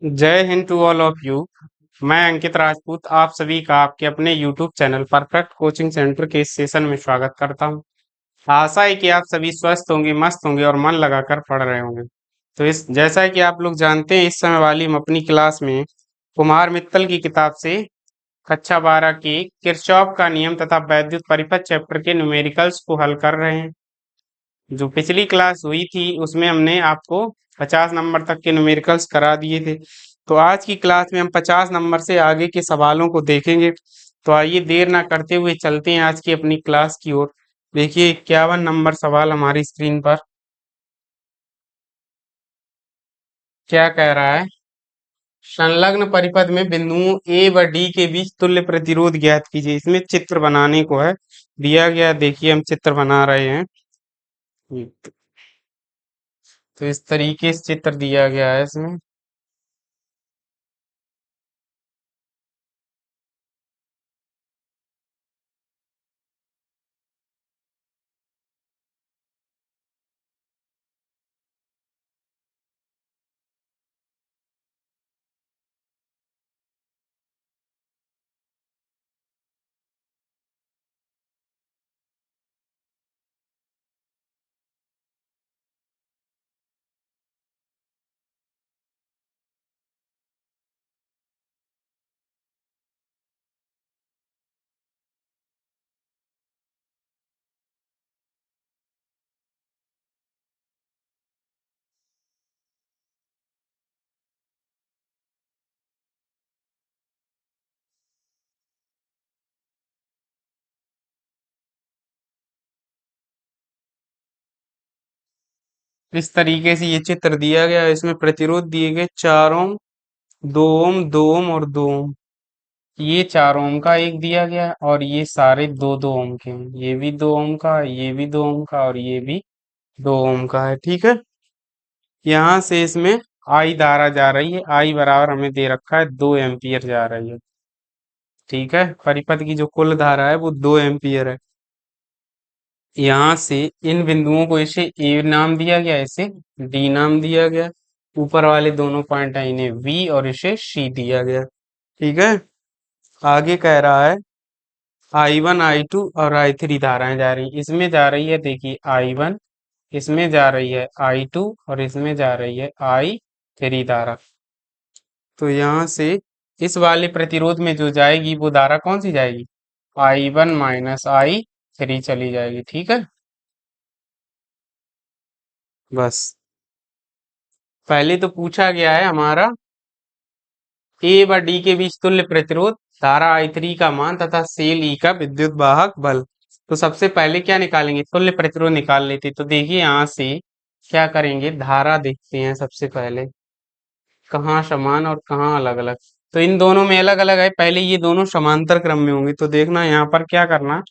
जय Hind to all of you. मैं अंकित राजपूत आप सभी का आपके अपने YouTube channel perfect coaching centre के इस सेशन में स्वागत करता हूं। आशा है कि आप सभी स्वस्थ होंगे, मस्त होंगे और मन लगाकर पढ़ रहे होंगे। तो इस जैसा कि आप लोग जानते हैं, इस समय वाली हम अपनी क्लास में कुमार मित्तल की किताब से कक्षा 12 की किरचॉफ का नियम तथा वैद्युत परिपथ चैप्टर के न्यूमेरिकल्स को हल कर रहे हैं। जो पिछली क्लास हुई थी उसमें हमने आपको 50 नंबर तक के न्यूमेरिकल्स करा दिए थे। तो आज की क्लास में हम 50 नंबर से आगे के सवालों को देखेंगे। तो आइए देर ना करते हुए चलते हैं आज की अपनी क्लास की ओर। देखिए 51 नंबर सवाल हमारी स्क्रीन पर क्या कह रहा है। संलग्न परिपथ में बिंदुओं ए व डी के बीच तुल्य प्रतिरोध ज्ञात कीजिए। इसमें चित्र बनाने को है दिया गया। देखिए हम चित्र बना रहे हैं। तो इस तरीके से चित्र दिया गया है इसमें। इस तरीके से ये चित्र दिया गया है। इसमें प्रतिरोध दिए गए 4 ओम, 2 ओम, 2 ओम और 2 ओम। ये 4 ओम का एक दिया गया है और ये सारे 2-2 ओम के हैं। ये भी 2 ओम का, ये भी 2 ओम का और ये भी 2 ओम का है। ठीक है। यहाँ से इसमें आई धारा जा रही है। आई बराबर हमें दे रखा है 2 एम्पियर जा रही है। ठीक है। परिपथ की जो कुल धारा है वो 2 एम्पियर है। यहाँ से इन बिंदुओं को इसे ए नाम दिया गया, इसे डी नाम दिया गया। ऊपर वाले दोनों पॉइंट है इन्हें वी और इसे सी दिया गया। ठीक है। आगे कह रहा है I1 I2 और I3 धाराएं जा रही। इसमें जा रही है, देखिए I1, इसमें जा रही है I2 और इसमें जा रही है I3 धारा। तो यहाँ से इस वाले प्रतिरोध में जो जाएगी वो धारा कौन सी जाएगी? I1 माइनस I3 चली जाएगी। ठीक है। बस पहले तो पूछा गया है हमारा ए व डी के बीच तुल्य प्रतिरोध, धारा I3 का मान तथा सेल ई का विद्युत वाहक बल। तो सबसे पहले क्या निकालेंगे? तुल्य प्रतिरोध निकाल लेते। तो देखिए यहाँ से क्या करेंगे, धारा देखते हैं सबसे पहले कहाँ समान और कहाँ अलग अलग। तो इन दोनों में अलग अलग है। पहले ये दोनों समांतर क्रम में होंगे। तो देखना यहाँ पर क्या करना,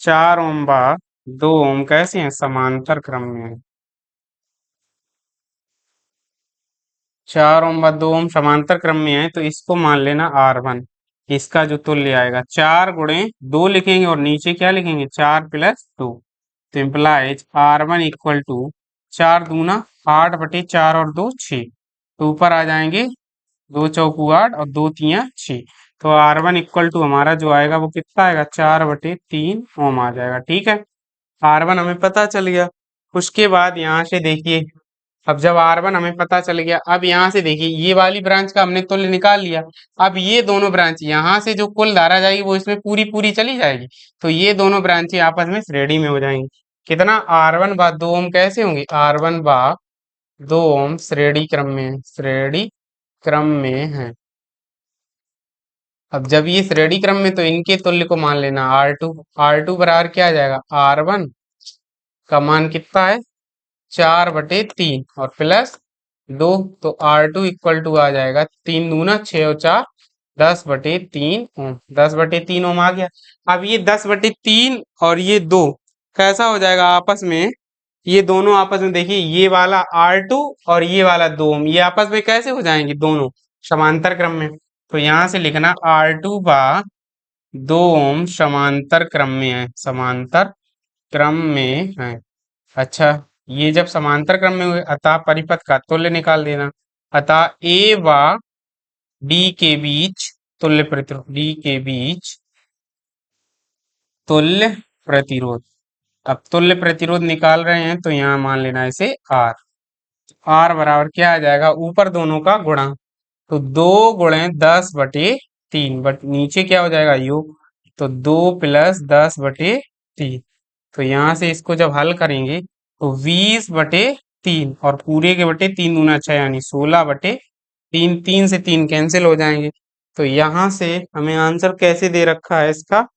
4 ओम बा 2 ओम कैसे हैं? समांतर क्रम में है। 4 ओम व 2 ओम समांतर क्रम में है तो इसको मान लेना R1। इसका जो तुल्य आएगा 4 गुणे 2 लिखेंगे और नीचे क्या लिखेंगे? 4 प्लस 2। तो इम्प्लाइज R1 इक्वल टू 4 दूना 8 बटे 4 और 2 6। तो ऊपर आ जाएंगे 2 चौकू 8 और 2 तिया 6। तो R1 इक्वल टू हमारा जो आएगा वो कितना आएगा? 4 बटे 3 ओम आ जाएगा। ठीक है। R1 हमें पता चल गया। उसके बाद यहाँ से देखिए, अब जब R1 हमें पता चल गया, अब यहाँ से देखिए ये वाली ब्रांच का हमने तुल्य निकाल लिया। अब ये दोनों ब्रांच यहाँ से जो कुल धारा जाएगी वो इसमें पूरी पूरी चली जाएगी। तो ये दोनों ब्रांचें आपस में श्रेणी में हो जाएंगी। कितना? R1 बा 2 ओम कैसे होंगे? R1 बा 2 ओम श्रेणी क्रम में है, श्रेणी क्रम में है। अब जब ये श्रेणी क्रम में तो इनके तुल्य को मान लेना R2। R2 बराबर क्या आ जाएगा? R1 का मान कितना है? 4/3 और प्लस 2। तो R2 इक्वल टू आ जाएगा 3 दूना 6 और 4 10/3 ओम। 10/3 ओम आ गया। अब ये 10/3 और ये 2 कैसा हो जाएगा आपस में? ये दोनों आपस में देखिए, ये वाला R2 और ये वाला 2 ओम, ये आपस में कैसे हो जाएंगे? दोनों समांतर क्रम में। तो यहां से लिखना R2 बा 2 ओम समांतर क्रम में है, समांतर क्रम में है। अच्छा, ये जब समांतर क्रम में हुए अतः परिपथ का तुल्य निकाल देना। अतः ए व डी के बीच तुल्य प्रतिरोध, डी के बीच तुल्य प्रतिरोध। अब तुल्य प्रतिरोध निकाल रहे हैं तो यहाँ मान लेना इसे आर। आर बराबर क्या आ जाएगा, ऊपर दोनों का गुणा, तो 2 × 10/3, बट नीचे क्या हो जाएगा योग, तो 2 + 10/3। तो यहाँ से इसको जब हल करेंगे तो 20/3 और पूरे के बटे 3 × 6 यानी 16/3, 3 से 3 कैंसिल हो जाएंगे। तो यहाँ से हमें आंसर कैसे दे रखा है इसका,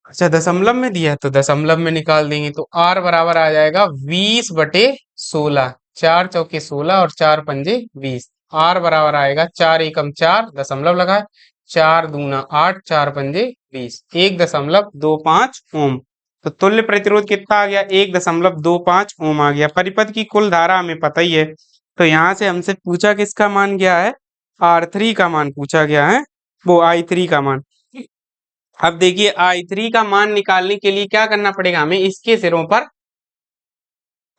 अच्छा दशमलव में दिया है तो दशमलव में निकाल देंगे, तो आर बराबर आ जाएगा 20/16। 4 × 4 = 16 और 4 × 5 = 20। आर बराबर आएगा 4 × 1 = 4, दशमलव लगाए, 4 × 2 = 8, 4 × 5 = 20, 1.25 ओम। तो तुल्य प्रतिरोध कितना आ गया, 1.25 ओम आ गया। परिपथ की कुल धारा हमें पता ही है, तो यहाँ से हमसे पूछा किसका मान गया है, R3 का मान पूछा गया है, वो I3 का मान। अब देखिए I3 का मान निकालने के लिए क्या करना पड़ेगा, हमें इसके सिरों पर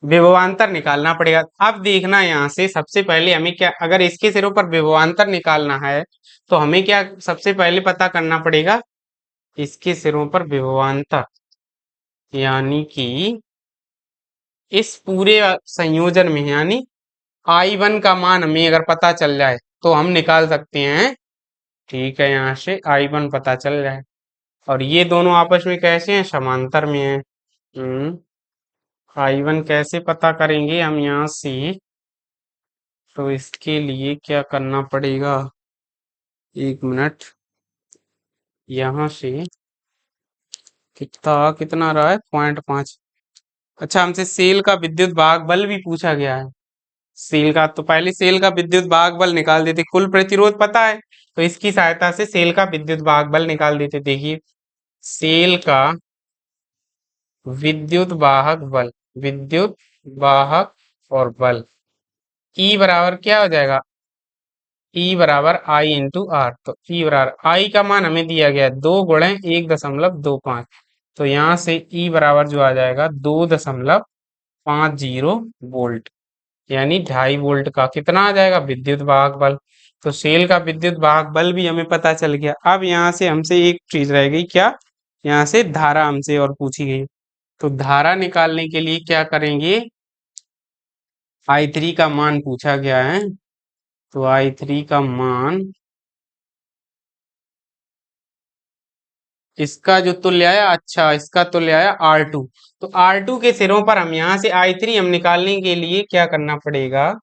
विभवांतर निकालना पड़ेगा। अब देखना यहाँ से सबसे पहले हमें क्या, अगर इसके सिरों पर विभवांतर निकालना है तो हमें क्या सबसे पहले पता करना पड़ेगा, इसके सिरों पर विभवांतर, यानी कि इस पूरे संयोजन में, यानी I1 का मान हमें अगर पता चल जाए तो हम निकाल सकते हैं। ठीक है, यहाँ से I1 पता चल जाए, और ये दोनों आपस में कैसे हैं, समांतर में हैं। I1 कैसे पता करेंगे हम यहाँ से, तो इसके लिए क्या करना पड़ेगा, 1 मिनट, यहाँ से कितना कितना रहा है, 0.5। अच्छा, हमसे सेल का विद्युत भाग बल भी पूछा गया है। सेल का तो पहले सेल का विद्युत भाग बल निकाल देते, कुल प्रतिरोध पता है तो इसकी सहायता से सेल का विद्युत भाग बल निकाल देते। देखिए सेल का विद्युत वाहक बल, विद्युत वाहक और बल ई बराबर क्या हो जाएगा, ई बराबर आई इंटू आर। तो ई बराबर आई का मान हमें दिया गया है 2 × 1.25, तो यहाँ से ई बराबर जो आ जाएगा 2.50 वोल्ट, यानी 2.5 वोल्ट का कितना आ जाएगा विद्युत वाहक बल। तो सेल का विद्युत वाहक बल भी हमें पता चल गया। अब यहाँ से हमसे एक चीज रह गई क्या, यहाँ से धारा हमसे और पूछी गई, तो धारा निकालने के लिए क्या करेंगे, I3 का मान पूछा गया है, तो I3 का मान, इसका जो तुल्य आया, अच्छा इसका तुल्य आया R2, तो R2 के सिरों पर हम यहाँ से I3 हम निकालने के लिए क्या करना पड़ेगा,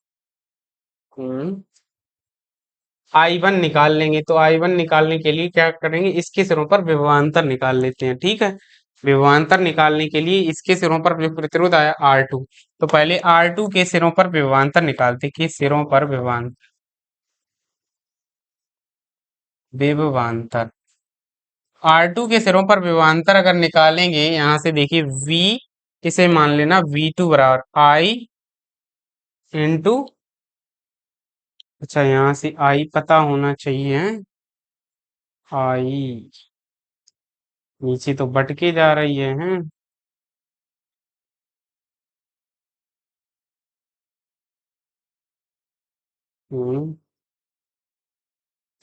I1 निकाल लेंगे। तो I1 निकालने के लिए क्या करेंगे, इसके सिरों पर विभवांतर निकाल लेते हैं। ठीक है, विभवांतर निकालने के लिए इसके सिरों पर जो प्रतिरोध आया R2, तो पहले R2 के सिरों पर विभवांतर निकालते, कि सिरों पर विभवांतर R2 के सिरों पर विभवांतर अगर निकालेंगे, यहाँ से देखिए V, इसे मान लेना V2 बराबर I इंटू, अच्छा यहाँ से I पता होना चाहिए, I नीचे तो बट के जा रही है, हैं? हम्म,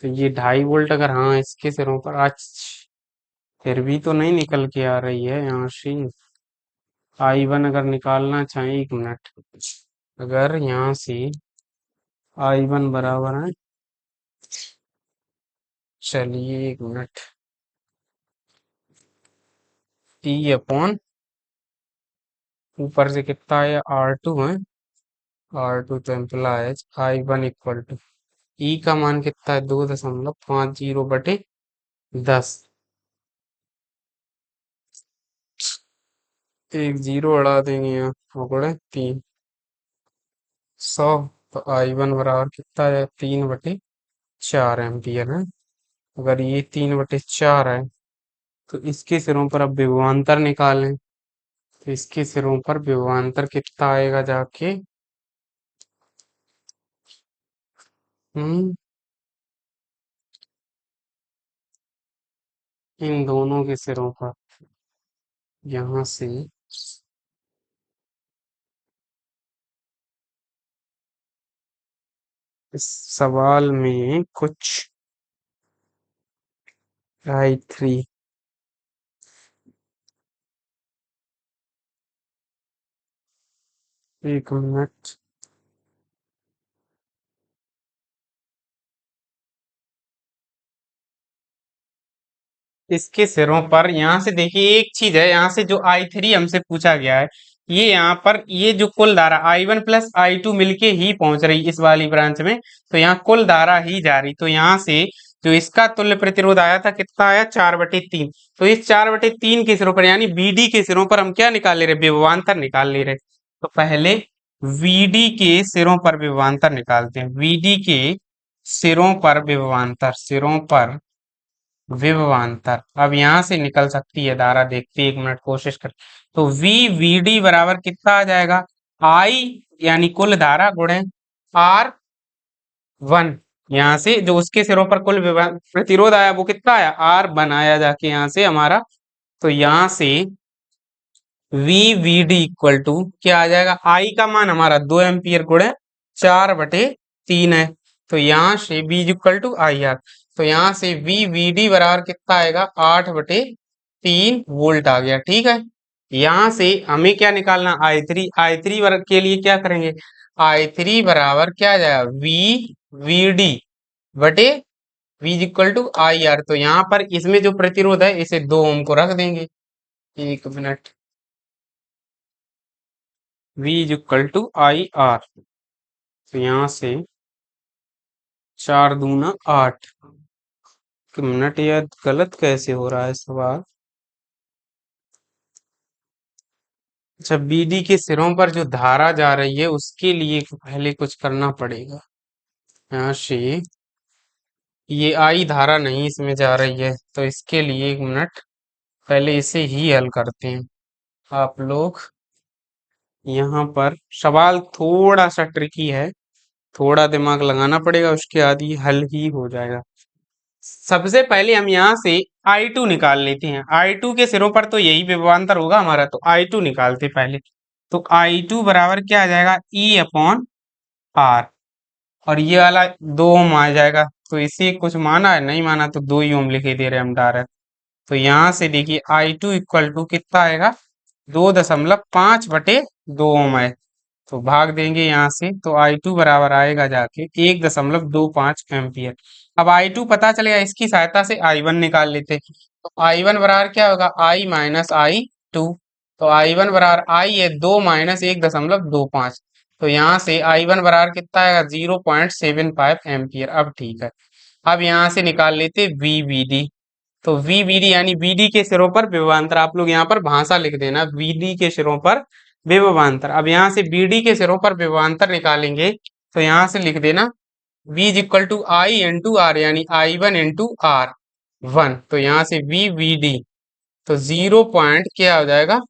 तो ये 2.5 वोल्ट अगर, हाँ इसके सिरों पर आज, फिर भी तो नहीं निकल के आ रही है यहाँ से। I1 अगर निकालना चाहें, 1 मिनट, अगर यहाँ से I1 बराबर है, चलिए 1 मिनट, P अपॉन ऊपर से कितना है R2 है, R2 तो एम्प्लाइज I1 इक्वल टू ई का मान कितना है, 2.50/10, एक जीरो अड़ा देंगे यहाँ, पकड़े 300, तो I1 बराबर कितना है, 3/4 एम्पियर है। अगर ये 3/4 है तो इसके सिरों पर अब विभवांतर निकालें, तो इसके सिरों पर विभवांतर कितना आएगा जाके, हम्म, इन दोनों के सिरों पर, यहाँ से इस सवाल में कुछ I3 एक मिनट। इसके सिरों पर यहाँ से देखिए एक चीज है, यहाँ से जो I3 हमसे पूछा गया है, ये यहाँ पर ये जो कुल धारा I1 प्लस I2 मिलके ही पहुंच रही इस वाली ब्रांच में, तो यहाँ कुल धारा ही जा रही, तो यहाँ से जो इसका तुल्य प्रतिरोध आया था कितना आया 4/3। तो इस 4/3 के सिरों पर यानी बीडी के सिरों पर हम क्या निकाल ले रहे, विभवांतर निकाल ले रहे। तो पहले वीडी के सिरों पर विभवांतर निकालते हैं, वीडी के सिरों पर विभवांतर अब यहाँ से निकल सकती है धारा, देखते हैं, 1 मिनट कोशिश कर। तो वी वी डी बराबर कितना आ जाएगा, आई यानी कुल धारा गुणे R1। यहाँ से जो उसके सिरों पर कुल प्रतिरोध आया वो कितना आया R1 आया जाके यहाँ से हमारा। तो यहाँ से वी डी इक्वल टू क्या आ जाएगा, आई का मान हमारा 2 एम्पियर गुणे 4/3 है। तो यहाँ से B equal to I R, तो यहाँ से वी डी बराबर कितना आएगा 8/3 वोल्ट आ गया। ठीक है, यहाँ से हमें क्या निकालना, आई थ्री वर्ग के लिए क्या करेंगे, I3 बराबर क्या आ जाएगा वी डी बटे V equal to I R. तो यहाँ पर इसमें जो प्रतिरोध है इसे 2 ओम को रख देंगे। 1 minute, V is equal to I R, तो यहाँ से 4 दूना 8। 1 मिनट, यह गलत कैसे हो रहा है सवाल। अच्छा, बीडी के सिरों पर जो धारा जा रही है उसके लिए पहले कुछ करना पड़ेगा। यहाँ से ये आई धारा नहीं इसमें जा रही है, तो इसके लिए 1 मिनट पहले इसे ही हल करते हैं। आप लोग यहाँ पर सवाल थोड़ा सा ट्रिकी है, थोड़ा दिमाग लगाना पड़ेगा, उसके बाद ये हल ही हो जाएगा। सबसे पहले हम यहाँ से I2 निकाल लेते हैं, I2 के सिरों पर तो यही विभवांतर होगा हमारा, तो I2 निकालते पहले। तो I2 बराबर क्या आ जाएगा E/R, और ये वाला 2 ओम आ जाएगा। तो इसे कुछ माना है, नहीं माना तो 2 ही ओम लिखे दे रहे हैं हम डायरेक्ट। तो यहाँ से देखिए I2 इक्वल टू कितना आएगा 2.5/2 ओम है, तो भाग देंगे यहाँ से, तो I2 बराबर आएगा जाके 1.25 एम्पियर। अब I2 पता चलेगा, इसकी सहायता से I1 निकाल लेते हैं। तो I1 बराबर क्या होगा I माइनस I2, तो I1 बराबर I है 2 - 1.25। तो यहाँ से I1 बराबर कितना आएगा 0.75 एम्पियर। अब ठीक है, अब यहाँ से निकाल लेते VBD। तो VBD यानी BD के सिरों पर विभवांतर, आप लोग यहाँ पर भाषा लिख देना, BD के सिरों पर विभवांतर। अब यहाँ से BD के सिरों पर विभवांतर निकालेंगे, तो यहाँ से लिख देना V is equal to I into R, यानी I1 इंटू R1। तो यहाँ से VBD, तो 0 क्या हो जाएगा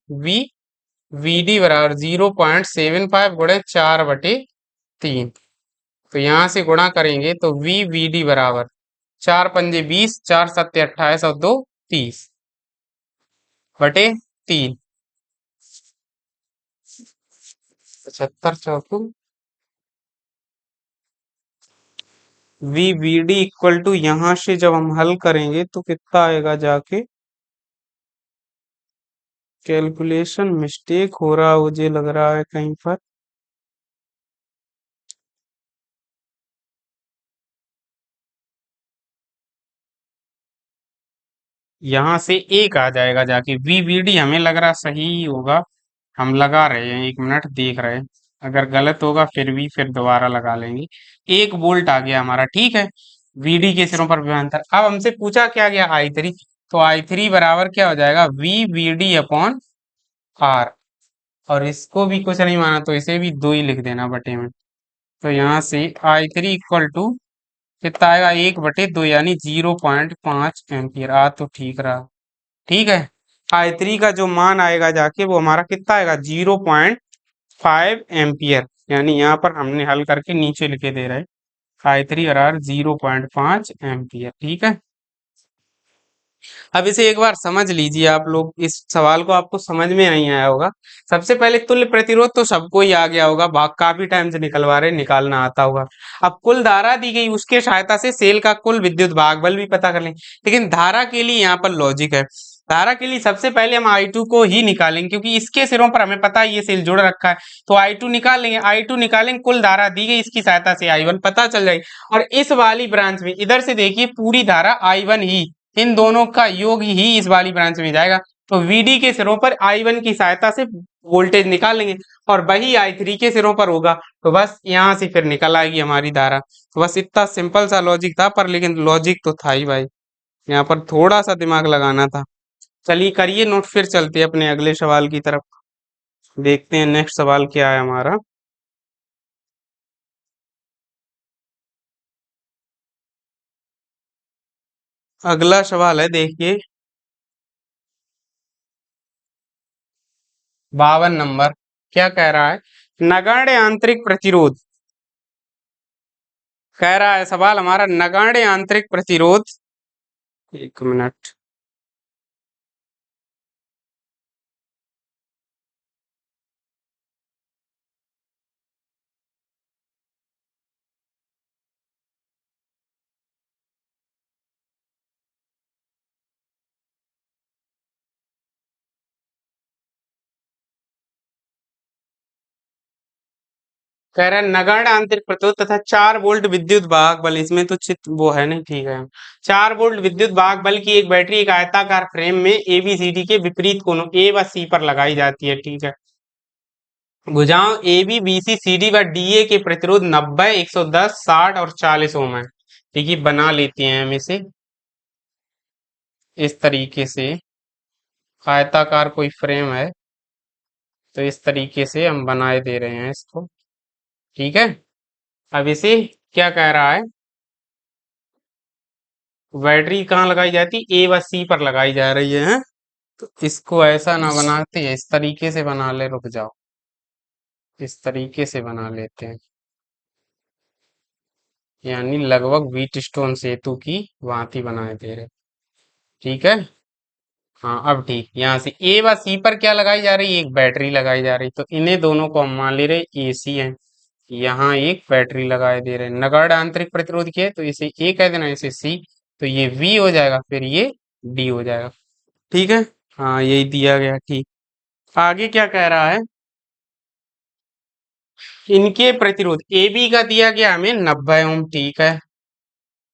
VBD बराबर 0.75 गुणे 4/3। तो यहाँ से गुणा करेंगे तो VBD बराबर 4×5 = 20, 4×7 = 28 और 2 = 30/3। 75 VBD इक्वल टू, यहाँ से जब हम हल करेंगे तो कितना आएगा जाके, कैलकुलेशन मिस्टेक हो रहा है मुझे लग रहा है कहीं पर। यहाँ से एक आ जाएगा जाके VBD, हमें लग रहा सही होगा, हम लगा रहे हैं, 1 मिनट देख रहे हैं, अगर गलत होगा फिर दोबारा लगा लेंगे। 1 वोल्ट आ गया हमारा, ठीक है। VD के सिरों पर विभवांतर, अब हमसे पूछा क्या गया I3, तो I3 बराबर क्या हो जाएगा VBD/R, और इसको भी कुछ नहीं माना तो इसे भी 2 ही लिख देना बटे में। तो यहाँ से I3 इक्वल टू कितना आएगा 1/2, यानी 0.5 एम्पियर। आ तो ठीक रहा, ठीक है। I3 का जो मान आएगा जाके वो हमारा कितना आएगा 0.5 एम्पियर, यानी यहाँ पर हमने हल करके नीचे लिखे दे रहे हैं I3 बराबर 0.5 एम्पियर, ठीक है। अब इसे एक बार समझ लीजिए आप लोग, इस सवाल को आपको समझ में नहीं आया होगा। सबसे पहले तुल्य प्रतिरोध तो सबको ही आ गया होगा, भाग काफी टाइम से निकलवा रहे, निकालना आता होगा। अब कुल धारा दी गई, उसके सहायता से सेल का कुल विद्युत भाग बल भी पता कर लें। लेकिन धारा के लिए यहाँ पर लॉजिक है। धारा के लिए सबसे पहले हम I2 को ही निकालेंगे, क्योंकि इसके सिरों पर हमें पता है ये सेल जुड़ रखा है। तो I2 निकाल लेंगे, I2 निकालेंगे, कुल धारा दी गई, इसकी सहायता से I1 पता चल जाएगी। और इस वाली ब्रांच में इधर से देखिए पूरी धारा I1 ही, इन दोनों का योग ही इस वाली ब्रांच में जाएगा। तो VD के सिरों पर I1 की सहायता से वोल्टेज निकाल लेंगे, और वही I3 के सिरों पर होगा। तो बस यहाँ से फिर निकल आएगी हमारी धारा। तो बस इतना सिंपल सा लॉजिक था, पर लेकिन लॉजिक तो था ही भाई, यहाँ पर थोड़ा सा दिमाग लगाना था। चलिए करिए नोट, फिर चलते हैं अपने अगले सवाल की तरफ। देखते हैं नेक्स्ट सवाल क्या है हमारा। अगला सवाल है, देखिए 52 नंबर। क्या कह रहा है? नगण्य आंतरिक प्रतिरोध। कह रहा है सवाल हमारा, नगण्य आंतरिक प्रतिरोध। एक मिनट। कह रहा है नगण्य आंतरिक प्रतिरोध तथा 4 वोल्ट विद्युत वाहक बल, इसमें तो चित्र वो है नहीं, ठीक है। 4 वोल्ट विद्युत वाहक बल की एक बैटरी एक आयताकार फ्रेम में ABCD के विपरीत कोनों A व C पर लगाई जाती है, ठीक है। भुजाओं AB BC CD व DA के प्रतिरोध 90, 110, 60 और 40 ओम है। ठीक है, बना लेते हैं हम इसे इस तरीके से। आयताकार कोई फ्रेम है, तो इस तरीके से हम बनाए दे रहे हैं इसको, ठीक है। अब इसे क्या कह रहा है, बैटरी कहाँ लगाई जाती है? A व C पर लगाई जा रही है, हैं? तो इसको ऐसा ना बनाते हैं, इस तरीके से बना ले, रुक जाओ, इस तरीके से बना लेते हैं। यानी लगभग व्हीट स्टोन सेतु की भांति बनाए दे रहे, ठीक है। हाँ अब ठीक, यहाँ से A व C पर क्या लगाई जा रही है? एक बैटरी लगाई जा रही, तो इन्हें दोनों को हम मान ले रहे AC है। यहाँ एक बैटरी लगाए दे रहे हैं। नगण्य आंतरिक प्रतिरोध क्या है? तो इसे A कह देना, इसे C। तो ये V हो जाएगा, फिर ये D हो जाएगा, ठीक है। हाँ यही दिया गया, ठीक। आगे क्या कह रहा है? इनके प्रतिरोध AB का दिया गया हमें 90 ओम, ठीक है।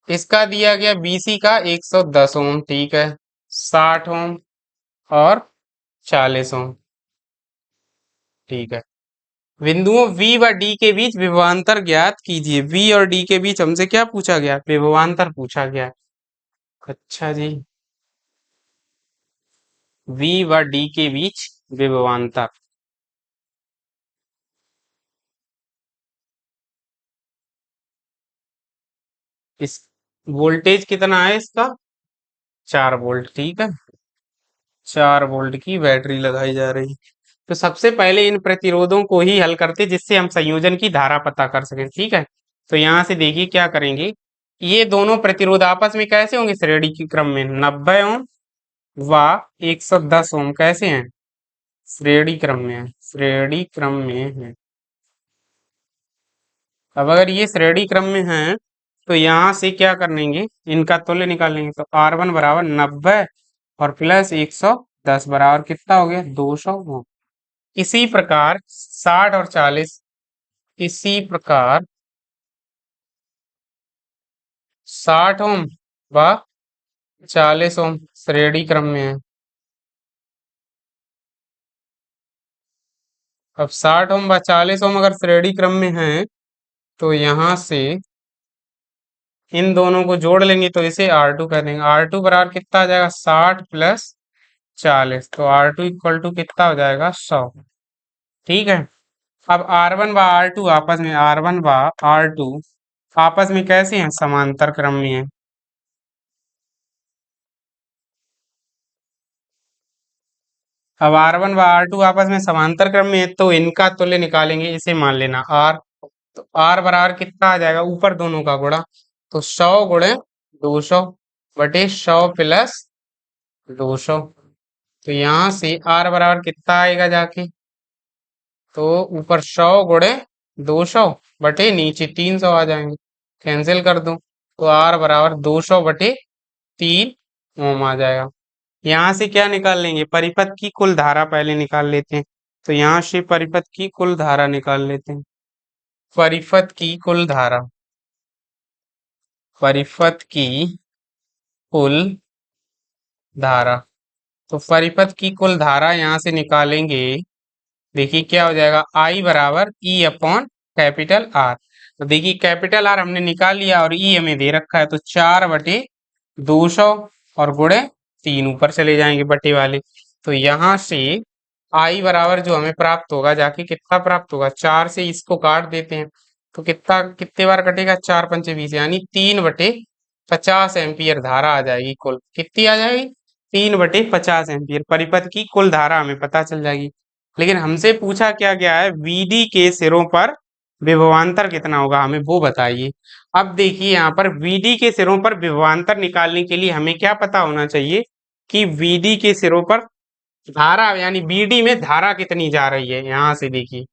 इसका दिया गया BC का 110 ओम, ठीक है। 60 ओम और 40 ओम, ठीक है। बिंदुओं V व D के बीच विभवांतर ज्ञात कीजिए। V और D के बीच हमसे क्या पूछा गया? विभवांतर पूछा गया। अच्छा जी, V व D के बीच विभवांतर। इस वोल्टेज कितना है इसका? 4 वोल्ट, ठीक है। 4 वोल्ट की बैटरी लगाई जा रही। तो सबसे पहले इन प्रतिरोधों को ही हल करते, जिससे हम संयोजन की धारा पता कर सकें, ठीक है। तो यहाँ से देखिए क्या करेंगे, ये दोनों प्रतिरोध आपस में कैसे होंगे? श्रेणी के क्रम में। 90 ओम व 110 ओम कैसे हैं? श्रेणी क्रम में है, श्रेणी क्रम में है। अब अगर ये श्रेणी क्रम में है, तो यहाँ से क्या करेंगे, इनका तुल्य निकालेंगे। तो R1 बराबर 90 और प्लस 110 बराबर कितना हो गया? 200 ओम। इसी प्रकार 60 और 40, इसी प्रकार 60 ओम व 40 ओम श्रेणी क्रम में है। अब 60 ओम व 40 ओम अगर श्रेणी क्रम में है, तो यहाँ से इन दोनों को जोड़ लेंगे, तो इसे R2 कर देंगे। R2 बराबर कितना आ जाएगा? 60 प्लस 40, तो R2 इक्वल टू कितना हो जाएगा? 100, ठीक है। अब R1 व R2 आपस में, R1 व R2 आपस में कैसे हैं? समांतर क्रम में है। अब R1 व R2 आपस में समांतर क्रम में है, तो इनका तुल्य निकालेंगे, इसे मान लेना R। तो R बराबर कितना आ जाएगा? ऊपर दोनों का गुणा, तो 100 गुणे 200 बटे 100 प्लस 200। तो यहाँ से आर बराबर कितना आएगा जाके, तो ऊपर 100 गुणे 200 बटे नीचे 300 आ जाएंगे, कैंसिल कर दूं तो आर बराबर 200 बटे 3 ओम आ जाएगा। यहाँ से क्या निकाल लेंगे, परिपथ की कुल धारा पहले निकाल लेते हैं। तो यहाँ से परिपथ की कुल धारा निकाल लेते हैं। परिपथ की कुल धारा, परिपथ की कुल धारा, तो परिपथ की कुल धारा यहाँ से निकालेंगे। देखिए क्या हो जाएगा, आई बराबर ई अपॉन कैपिटल आर। तो देखिए कैपिटल आर हमने निकाल लिया और ई हमें दे रखा है, तो 4/200 और गुणे 3 ऊपर चले जाएंगे बटे वाले। तो यहाँ से आई बराबर जो हमें प्राप्त होगा जाके कितना प्राप्त होगा, 4 से इसको काट देते हैं तो कितना, कितने बार कटेगा, 4×5 = 20, यानी 3/50 एम्पियर धारा आ जाएगी कुल। कितनी आ जाएगी, 3/50 एम्पियर परिपथ की कुल धारा हमें पता चल जाएगी। लेकिन हमसे पूछा क्या गया है, वीडी के सिरों पर विभवांतर कितना होगा, हमें वो बताइए। अब देखिए यहाँ पर वीडी के सिरों पर विभवांतर निकालने के लिए हमें क्या पता होना चाहिए कि वीडी के सिरों पर धारा यानी बीडी में धारा कितनी जा रही है। यहाँ से देखिए,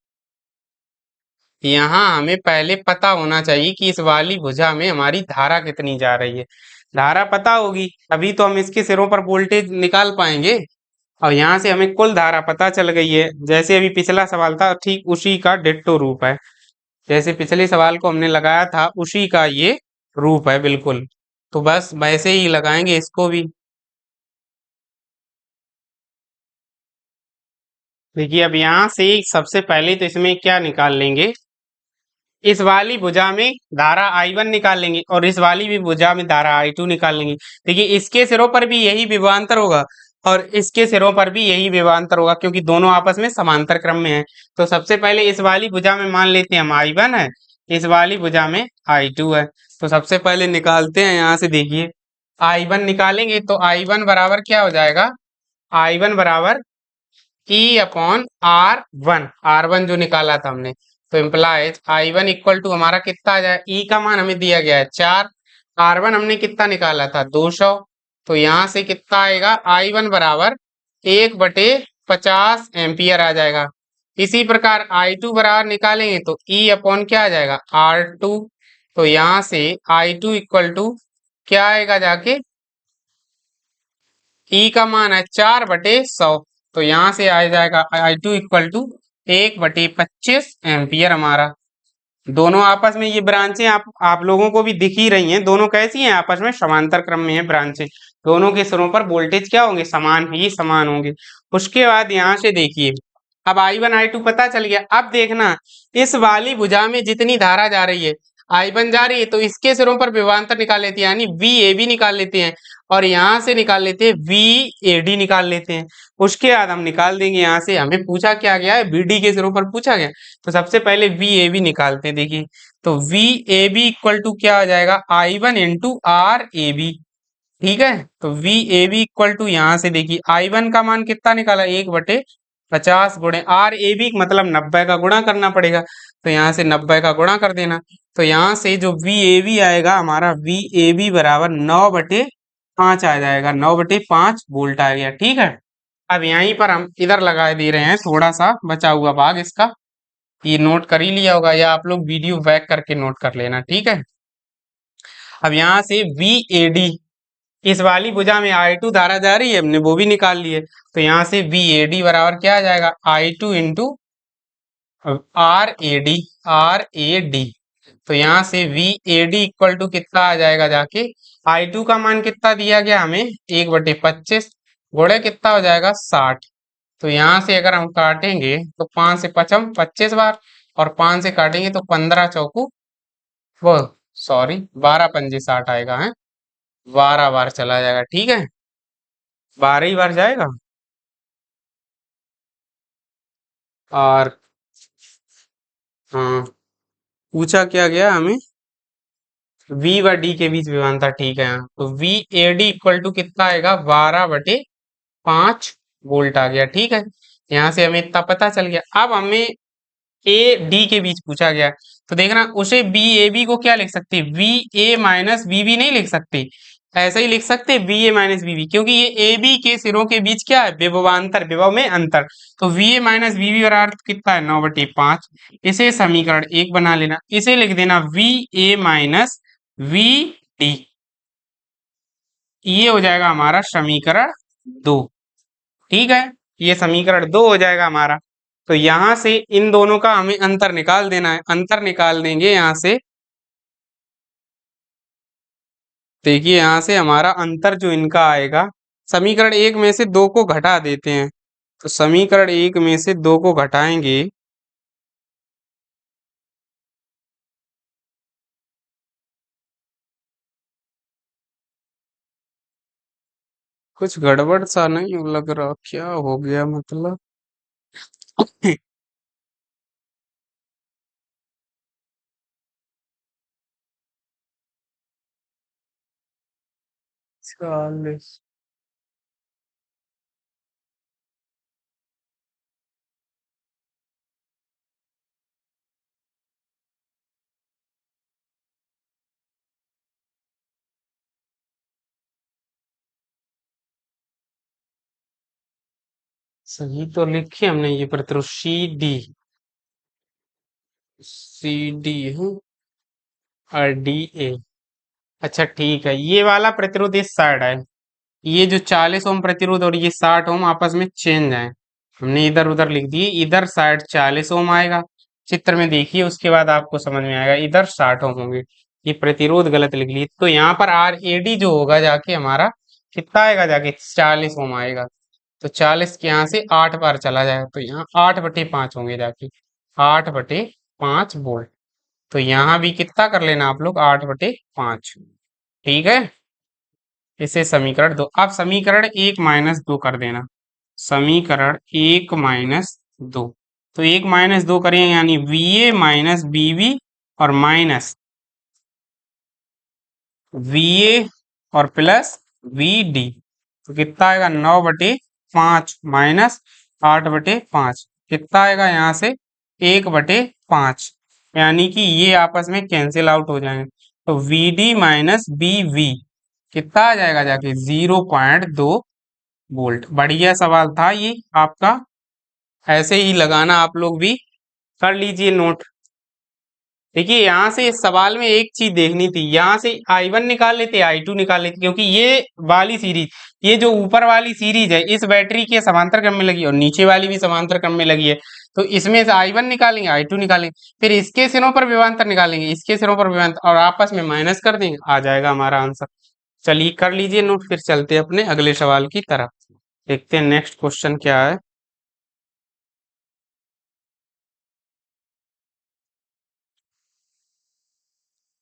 यहाँ हमें पहले पता होना चाहिए कि इस वाली भुजा में हमारी धारा कितनी जा रही है। धारा पता होगी अभी तो हम इसके सिरों पर वोल्टेज निकाल पाएंगे। और यहाँ से हमें कुल धारा पता चल गई है, जैसे अभी पिछला सवाल था ठीक उसी का डिट्टो रूप है। जैसे पिछले सवाल को हमने लगाया था उसी का ये रूप है बिल्कुल। तो बस वैसे ही लगाएंगे इसको भी। देखिए अब यहाँ से सबसे पहले तो इसमें क्या निकाल लेंगे, इस वाली भुजा में धारा I1 निकाल लेंगे और इस वाली भी भुजा में धारा I2 निकाल लेंगे। देखिए इसके सिरों पर भी यही विभवांतर होगा और इसके सिरों पर भी यही विभवांतर होगा, क्योंकि दोनों आपस में समांतर क्रम में है। तो सबसे पहले इस वाली भुजा में मान लेते हैं हम I1 है, इस वाली भुजा में I2 है। तो सबसे पहले निकालते हैं, यहाँ से देखिए I1 निकालेंगे तो I1 बराबर क्या हो जाएगा, I1 बराबर E/R1 जो निकाला था हमने। तो इम्प्लाइज I1 इक्वल टू हमारा कितना आ जाए, ई का मान हमें दिया गया है 4, R1 हमने कितना निकाला था 200। तो यहाँ से कितना आएगा, I1 बराबर 1/50 एम्पियर आ जाएगा। इसी प्रकार I2 बराबर निकालेंगे तो E/, क्या आ जाएगा R2। तो यहाँ से I2 इक्वल टू क्या आएगा जाके, ई का मान है 4/100। तो यहाँ से आ जाएगा I2 इक्वल टू 1/25 एम्पियर हमारा। दोनों आपस में ये ब्रांचें आप लोगों को भी दिख ही रही हैं, दोनों कैसी हैं, आपस में समांतर क्रम में है ब्रांचें। दोनों के सिरों पर वोल्टेज क्या होंगे, समान ही समान होंगे। उसके बाद यहाँ से देखिए, अब I1 I2 पता चल गया। अब देखना इस वाली भुजा में जितनी धारा जा रही है, I1 जा रही है तो इसके सिरों पर विभवांतर निकाल लेते हैं, यानी VAB निकाल लेते हैं और यहाँ से निकाल लेते हैं VAD निकाल लेते हैं। उसके बाद हम निकाल देंगे, यहाँ से हमें पूछा क्या गया है, BD के सिरों पर पूछा गया। तो सबसे पहले VAB निकालते हैं। देखिए तो VAB इक्वल टू क्या आ जाएगा, I1 इंटू RAB। ठीक है, तो VAB इक्वल टू यहाँ से देखिए I1 का मान कितना निकाला, 1/50 गुणे RAB मतलब 90 का गुणा करना पड़ेगा। तो यहाँ से 90 का गुणा कर देना। तो यहाँ से जो VAB आएगा हमारा, VAB बराबर 9/5 आ जाएगा, 9/5 वोल्ट आ गया। ठीक है, अब यहीं पर हम इधर लगा दे रहे हैं थोड़ा सा बचा हुआ भाग इसका, ये नोट कर ही लिया होगा या आप लोग वीडियो बैक करके नोट कर लेना। ठीक है, अब यहाँ से VAD, इस वाली भुजा में I2 धारा जा रही है, हमने वो भी निकाल ली है। तो यहाँ से VAD बराबर क्या आ जाएगा, I2 इंटू RAD। तो यहाँ से VAD इक्वल टू कितना आ जाएगा जाके, I2 का मान कितना दिया गया हमें, 1/25 गुणे कितना हो जाएगा 60। तो यहाँ से अगर हम काटेंगे तो 5 से 5 25 बार और 5 से काटेंगे तो 15 चौकू वो सॉरी 12×5 60 आएगा है, 12 बार चला जाएगा। ठीक है, 12 ही बार जाएगा। और हाँ, पूछा क्या गया हमें, V व D के बीच विभवांतर। ठीक है, तो VAD इक्वल टू कितना आएगा, 12/5 वोल्ट आ गया। ठीक है, यहाँ से हमें इतना पता चल गया। अब हमें AD के बीच पूछा गया, तो देखना उसे BAB को क्या लिख सकते, VA माइनस BB नहीं लिख सकते, ऐसा ही लिख सकते हैं वी ए माइनस वी क्योंकि ये ए बी के सिरों के बीच क्या है, विभवांतर, विभव में अंतर। तो वी ए माइनस वी बराबर कितना है, 9/5। इसे समीकरण 1 बना लेना, इसे लिख देना V A minus V D. ये हो जाएगा हमारा समीकरण 2। ठीक है, ये समीकरण 2 हो जाएगा हमारा। तो यहां से इन दोनों का हमें अंतर निकाल देना है, अंतर निकाल देंगे यहां से। देखिए यहां से हमारा अंतर जो इनका आएगा, समीकरण 1 में से 2 को घटा देते हैं। तो समीकरण 1 में से 2 को घटाएंगे, कुछ गड़बड़ सा नहीं लग रहा, क्या हो गया मतलब। 40। सही तो लिखे हमने, ये प्रतिरोध सी डी है और डी ए। अच्छा ठीक है, ये वाला प्रतिरोध इस साइड है, ये जो 40 ओम प्रतिरोध और ये 60 ओम आपस में चेंज है, हमने इधर उधर लिख दिए। इधर साइड 40 ओम आएगा, चित्र में देखिए उसके बाद आपको समझ में आएगा, इधर 60 ओम होंगे। ये प्रतिरोध गलत लिख लिए, तो यहाँ पर आर ए डी जो होगा जाके हमारा कितना आएगा, जाके 40 ओम आएगा। तो 40 के यहाँ से 8 बार चला जाएगा, तो यहाँ 8/5 होंगे जाके, 8/5 वोल्ट। तो यहाँ भी कितना कर लेना आप लोग, 8/5। ठीक है, इसे समीकरण 2। अब समीकरण 1 - 2 कर देना, समीकरण 1 - 2। तो 1 - 2 करें यानी V A minus B V और माइनस वी ए और प्लस वी डी। तो कितना आएगा, 9/5 माइनस 8/5, कितना आएगा यहाँ से 1/5, यानी कि ये आपस में कैंसिल आउट हो जाएंगे। तो V D minus B V कितना आ जाएगा जाके, 0.2 वोल्ट। बढ़िया सवाल था ये आपका, ऐसे ही लगाना आप लोग भी, कर लीजिए नोट। देखिए यहाँ से इस सवाल में एक चीज देखनी थी, यहाँ से I1 निकाल लेते, I2 निकाल लेते, क्योंकि ये वाली सीरीज, ये जो ऊपर वाली सीरीज है इस बैटरी के समांतर क्रम में लगी है और नीचे वाली भी समांतर क्रम में लगी है। तो इसमें से I1 निकालेंगे, I2 निकालेंगे, फिर इसके सिरों पर विभवांतर निकालेंगे, इसके सिरों पर विभवांतर, और आपस में माइनस कर देंगे, आ जाएगा हमारा आंसर। चलिए कर लीजिए नोट, फिर चलते हैं अपने अगले सवाल की तरफ। देखते हैं नेक्स्ट क्वेश्चन क्या है।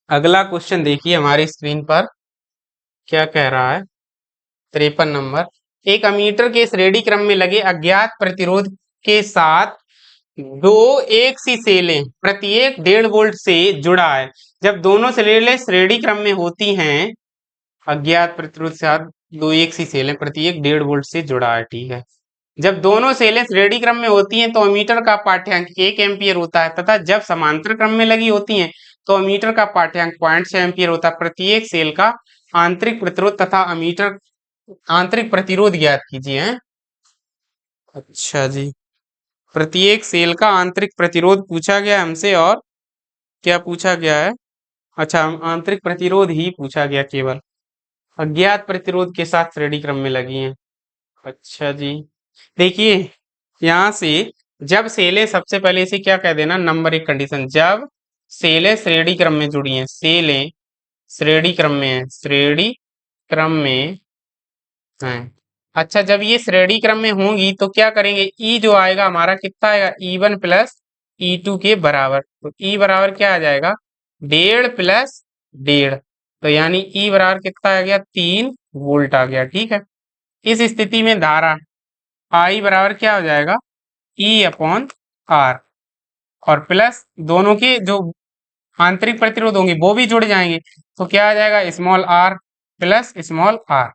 अगला क्वेश्चन देखिए हमारी स्क्रीन पर क्या कह रहा है। 53 नंबर, एक अमीटर के श्रेणी क्रम में लगे अज्ञात प्रतिरोध के साथ दो एक सी सेलें प्रत्येक 1.5 वोल्ट से जुड़ा है। जब दोनों सेलें श्रेणी क्रम में होती हैं, अज्ञात प्रतिरोध के साथ दो एक सी सेलें प्रत्येक 1.5 वोल्ट से जुड़ा है। ठीक है, जब दोनों सेलें श्रेणी क्रम में होती हैं तो अमीटर का पाठ्यांक 1 एम्पियर होता है, तथा जब समांतर क्रम में लगी होती हैं तो अमीटर का पाठ्यांक 0.6 एम्पियर होता है। प्रत्येक सेल का आंतरिक प्रतिरोध तथा अमीटर आंतरिक प्रतिरोध ज्ञात कीजिए हैं। अच्छा जी, प्रत्येक सेल का आंतरिक प्रतिरोध पूछा गया हमसे, और क्या पूछा गया है, अच्छा आंतरिक प्रतिरोध ही पूछा गया केवल, अज्ञात प्रतिरोध के साथ श्रेणी क्रम में लगी हैं। अच्छा जी, देखिए यहाँ से जब सेलें, सबसे पहले इसे क्या कह देना, नंबर 1 कंडीशन, जब सेलें श्रेणी क्रम में जुड़ी हैं, सेलें श्रेणी क्रम में है, श्रेणी क्रम में है। अच्छा, जब ये श्रेणी क्रम में होंगी तो क्या करेंगे, ई जो आएगा हमारा कितना आएगा, E1 प्लस E2 के बराबर। तो ई बराबर क्या आ जाएगा, 1.5 प्लस 1.5, तो यानी ई बराबर कितना आ गया, 3 वोल्ट आ गया। ठीक है, इस स्थिति में धारा आई बराबर क्या हो जाएगा, E/R, और प्लस दोनों के जो आंतरिक प्रतिरोध होंगे वो भी जुड़ जाएंगे, तो क्या आ जाएगा, small r plus small r।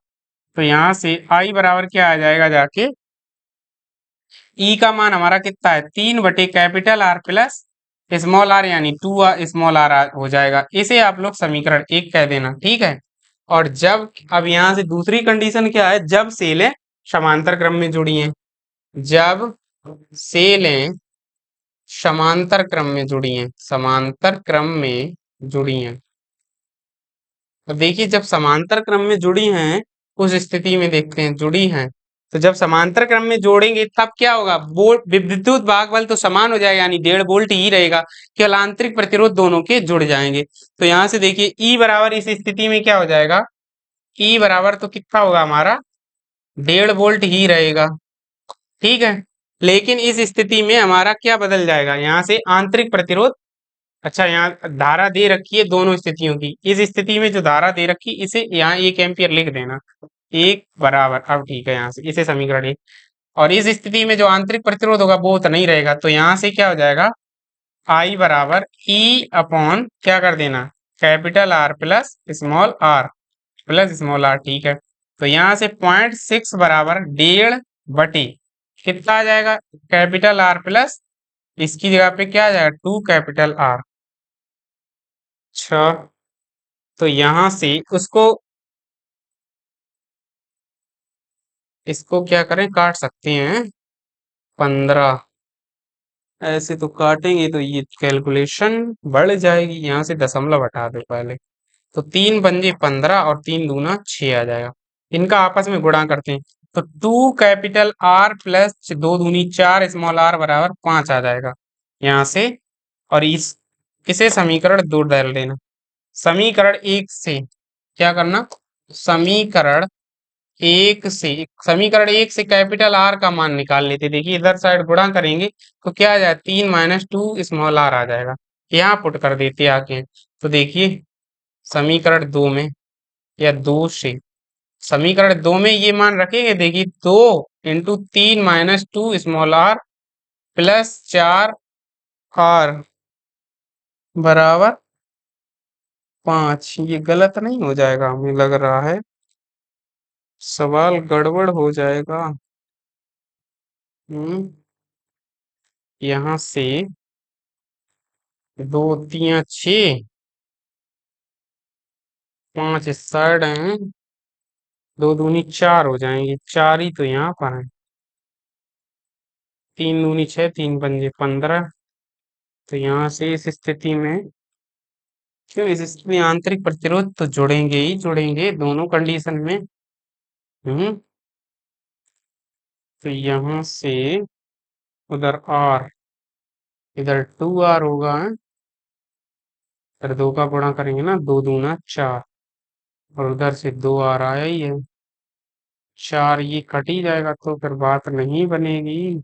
तो यहाँ से I बराबर क्या आ जाएगा जाके, E का मान हमारा कितना है, 3/कैपिटल R प्लस स्मॉल r, यानी 2 स्मॉल r हो जाएगा। इसे आप लोग समीकरण 1 कह देना। ठीक है, और जब अब यहां से दूसरी कंडीशन क्या है, जब सेलें समांतर क्रम में जुड़ी हैं, जब सेलें समांतर क्रम में जुड़ी हैं, समांतर क्रम में जुड़ी हैं। तो देखिए जब समांतर क्रम में जुड़ी हैं, उस स्थिति में देखते हैं जुड़ी हैं, तो जब समांतर क्रम में जोड़ेंगे तब क्या होगा, विद्युत भागबल तो समान हो जाएगा, यानी 1.5 वोल्ट ही रहेगा, केवल आंतरिक प्रतिरोध दोनों के जुड़ जाएंगे। तो यहां से देखिए ई बराबर इस स्थिति में क्या हो जाएगा, ई बराबर तो कितना होगा हमारा, 1.5 वोल्ट ही रहेगा। ठीक है, लेकिन इस स्थिति में हमारा क्या बदल जाएगा, यहाँ से आंतरिक प्रतिरोध, अच्छा यहाँ धारा दे रखी है दोनों स्थितियों की, इस स्थिति में जो धारा दे रखी इसे यहाँ 1 एम्पियर लिख देना, एक बराबर, अब ठीक है यहाँ से इसे समीकरण एक, और इस स्थिति में जो आंतरिक प्रतिरोध होगा वो तो नहीं रहेगा, तो यहाँ से क्या हो जाएगा, आई बराबर ई अपॉन क्या कर देना, capital R plus small R, ठीक है। तो यहाँ से 0.6 बराबर 1.5 कितना आ जाएगा, कैपिटल आर प्लस, इसकी जगह पे क्या आ जाएगा 2 कैपिटल आर, 6। तो यहां से उसको, इसको क्या करें, काट सकते हैं, 15, ऐसे तो काटेंगे तो ये कैलकुलेशन बढ़ जाएगी, यहाँ से दशमलव हटा दो पहले, तो 3 पंजे 15 और 3 दूना 6 आ जाएगा, इनका आपस में गुणा करते हैं, तो 2 कैपिटल आर प्लस 2 दूनी 4 स्मॉल आर बराबर 5 आ जाएगा यहाँ से। और इसे समीकरण 2 डाल देना, समीकरण 1 से क्या करना, समीकरण समीकरण 1 से कैपिटल आर का मान निकाल लेते, देखिए इधर साइड गुणा करेंगे तो क्या आ जाए, 3 - 2 स्मॉल आर आ जाएगा, यहाँ पुट कर देते आके, तो देखिए समीकरण 2 में, या 2 से, समीकरण 2 में ये मान रखेंगे, देखिए 2 × 3 - 2 स्मॉल आर प्लस 4 आर बराबर 5, ये गलत नहीं हो जाएगा, हमें लग रहा है सवाल गड़बड़ हो जाएगा। हम्म, यहाँ से 2 × 3 = 6, 5 इस साइड है, 2 दूनी 4 हो जाएंगे, 4 ही तो यहाँ पर है, 3 दूनी 6, 3 पंजे 15। तो यहाँ से इस स्थिति में, क्यों इस स्थिति में आंतरिक प्रतिरोध तो जुड़ेंगे ही जुड़ेंगे दोनों कंडीशन में। हम्म, तो यहाँ से उधर आर, इधर 2 आर होगा, इधर 2 का गुणा करेंगे ना, 2 दूना 4, और उधर से 2 आर आया ही है, 4 ये कट ही जाएगा, तो फिर बात नहीं बनेगी।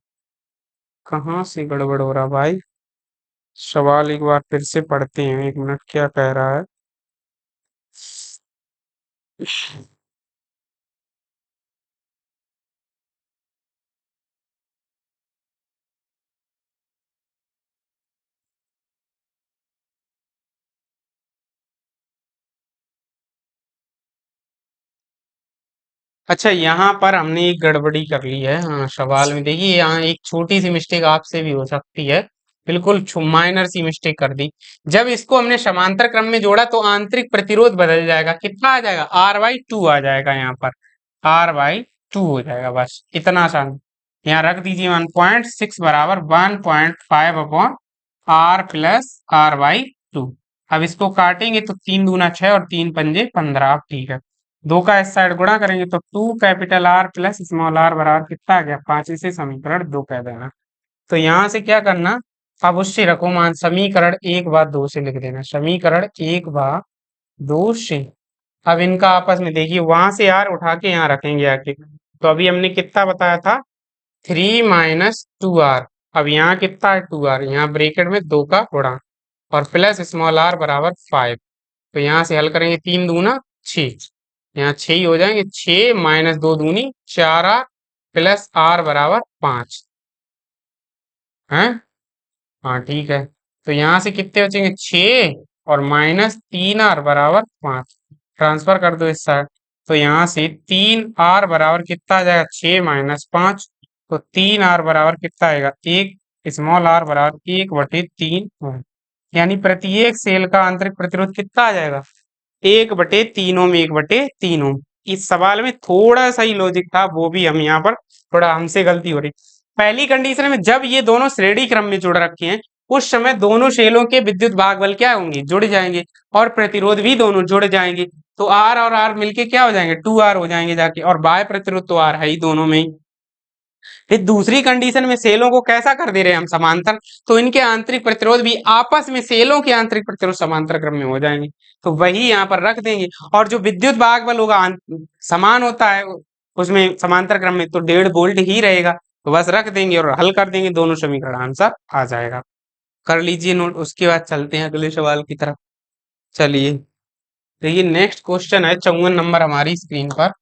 कहाँ से गड़बड़ हो रहा भाई, सवाल एक बार फिर से पढ़ते हैं, 1 मिनट, क्या कह रहा है। अच्छा यहाँ पर हमने एक गड़बड़ी कर ली है, हाँ सवाल में देखिए यहाँ एक छोटी सी मिस्टेक आपसे भी हो सकती है, बिल्कुल माइनर सी मिस्टेक कर दी। जब इसको हमने समांतर क्रम में जोड़ा तो आंतरिक प्रतिरोध बदल जाएगा, कितना आ जाएगा, R/2 आ जाएगा, यहाँ पर R/2 हो जाएगा, बस इतना आसान। यहाँ रख दीजिए 1.6 बराबर 1.5 अपॉन आर प्लस R/2। अब इसको काटेंगे तो 3 दूना 6 और 3 पंजे 15, ठीक है, 2 का इस साइड गुणा करेंगे तो 2 capital R plus small R बराबर कितना आ गया, 5, इसे समीकरण 2 कह देना। तो यहाँ से क्या करना, अब उससे रखो मान, समीकरण 1/2 से लिख देना, समीकरण 1/2 से। अब इनका आपस में देखिए, वहां से आर उठा के यहाँ रखेंगे आके, तो अभी हमने कितना बताया था, 3 - 2 आर, अब यहाँ कितना है 2 आर, यहाँ ब्रेकेट में 2 का गुणा, और प्लस स्मॉल आर बराबर 5। तो यहाँ से हल करेंगे, 3 दूना 6, यहाँ 6 ही हो जाएंगे, 6 - 2 दूनी 4 आर प्लस आर बराबर 5 है, हाँ ठीक है। तो यहाँ से कितने बचेंगे, 6 और -3 आर बराबर 5, ट्रांसफर कर दो इस साइड, तो यहाँ से 3 आर बराबर कितना आ जाएगा, 6 - 5, तो 3 आर बराबर कितना आएगा, 1, स्मॉल आर बराबर 1/3 यानी प्रत्येक सेल का आंतरिक प्रतिरोध कितना आ जाएगा, एक बटे तीन ओम, एक बटे तीन ओम। इस सवाल में थोड़ा सा ही लॉजिक था, वो भी हम यहाँ पर थोड़ा हमसे गलती हो रही। पहली कंडीशन में जब ये दोनों श्रेणी क्रम में जुड़ रखे हैं, उस समय दोनों शेलों के विद्युत भागबल क्या होंगे, जुड़ जाएंगे, और प्रतिरोध भी दोनों जुड़ जाएंगे। तो आर और आर मिलके क्या हो जाएंगे, 2R हो जाएंगे जाके, और बाह्य प्रतिरोध तो आर है ही दोनों में ही। फिर दूसरी कंडीशन में सेलों को कैसा कर दे रहे हैं हम, समांतर, तो इनके आंतरिक प्रतिरोध भी आपस में, सेलों के आंतरिक प्रतिरोध समांतर क्रम में हो जाएंगे, तो वही यहाँ पर रख देंगे। और जो विद्युत भाग बल होगा समान होता है उसमें समांतर क्रम में, तो 1.5 वोल्ट ही रहेगा, तो बस रख देंगे और हल कर देंगे, दोनों समीकरण आंसर आ जाएगा। कर लीजिए नोट, उसके बाद चलते हैं अगले सवाल की तरफ। चलिए, देखिए नेक्स्ट क्वेश्चन है 54 नंबर हमारी स्क्रीन पर।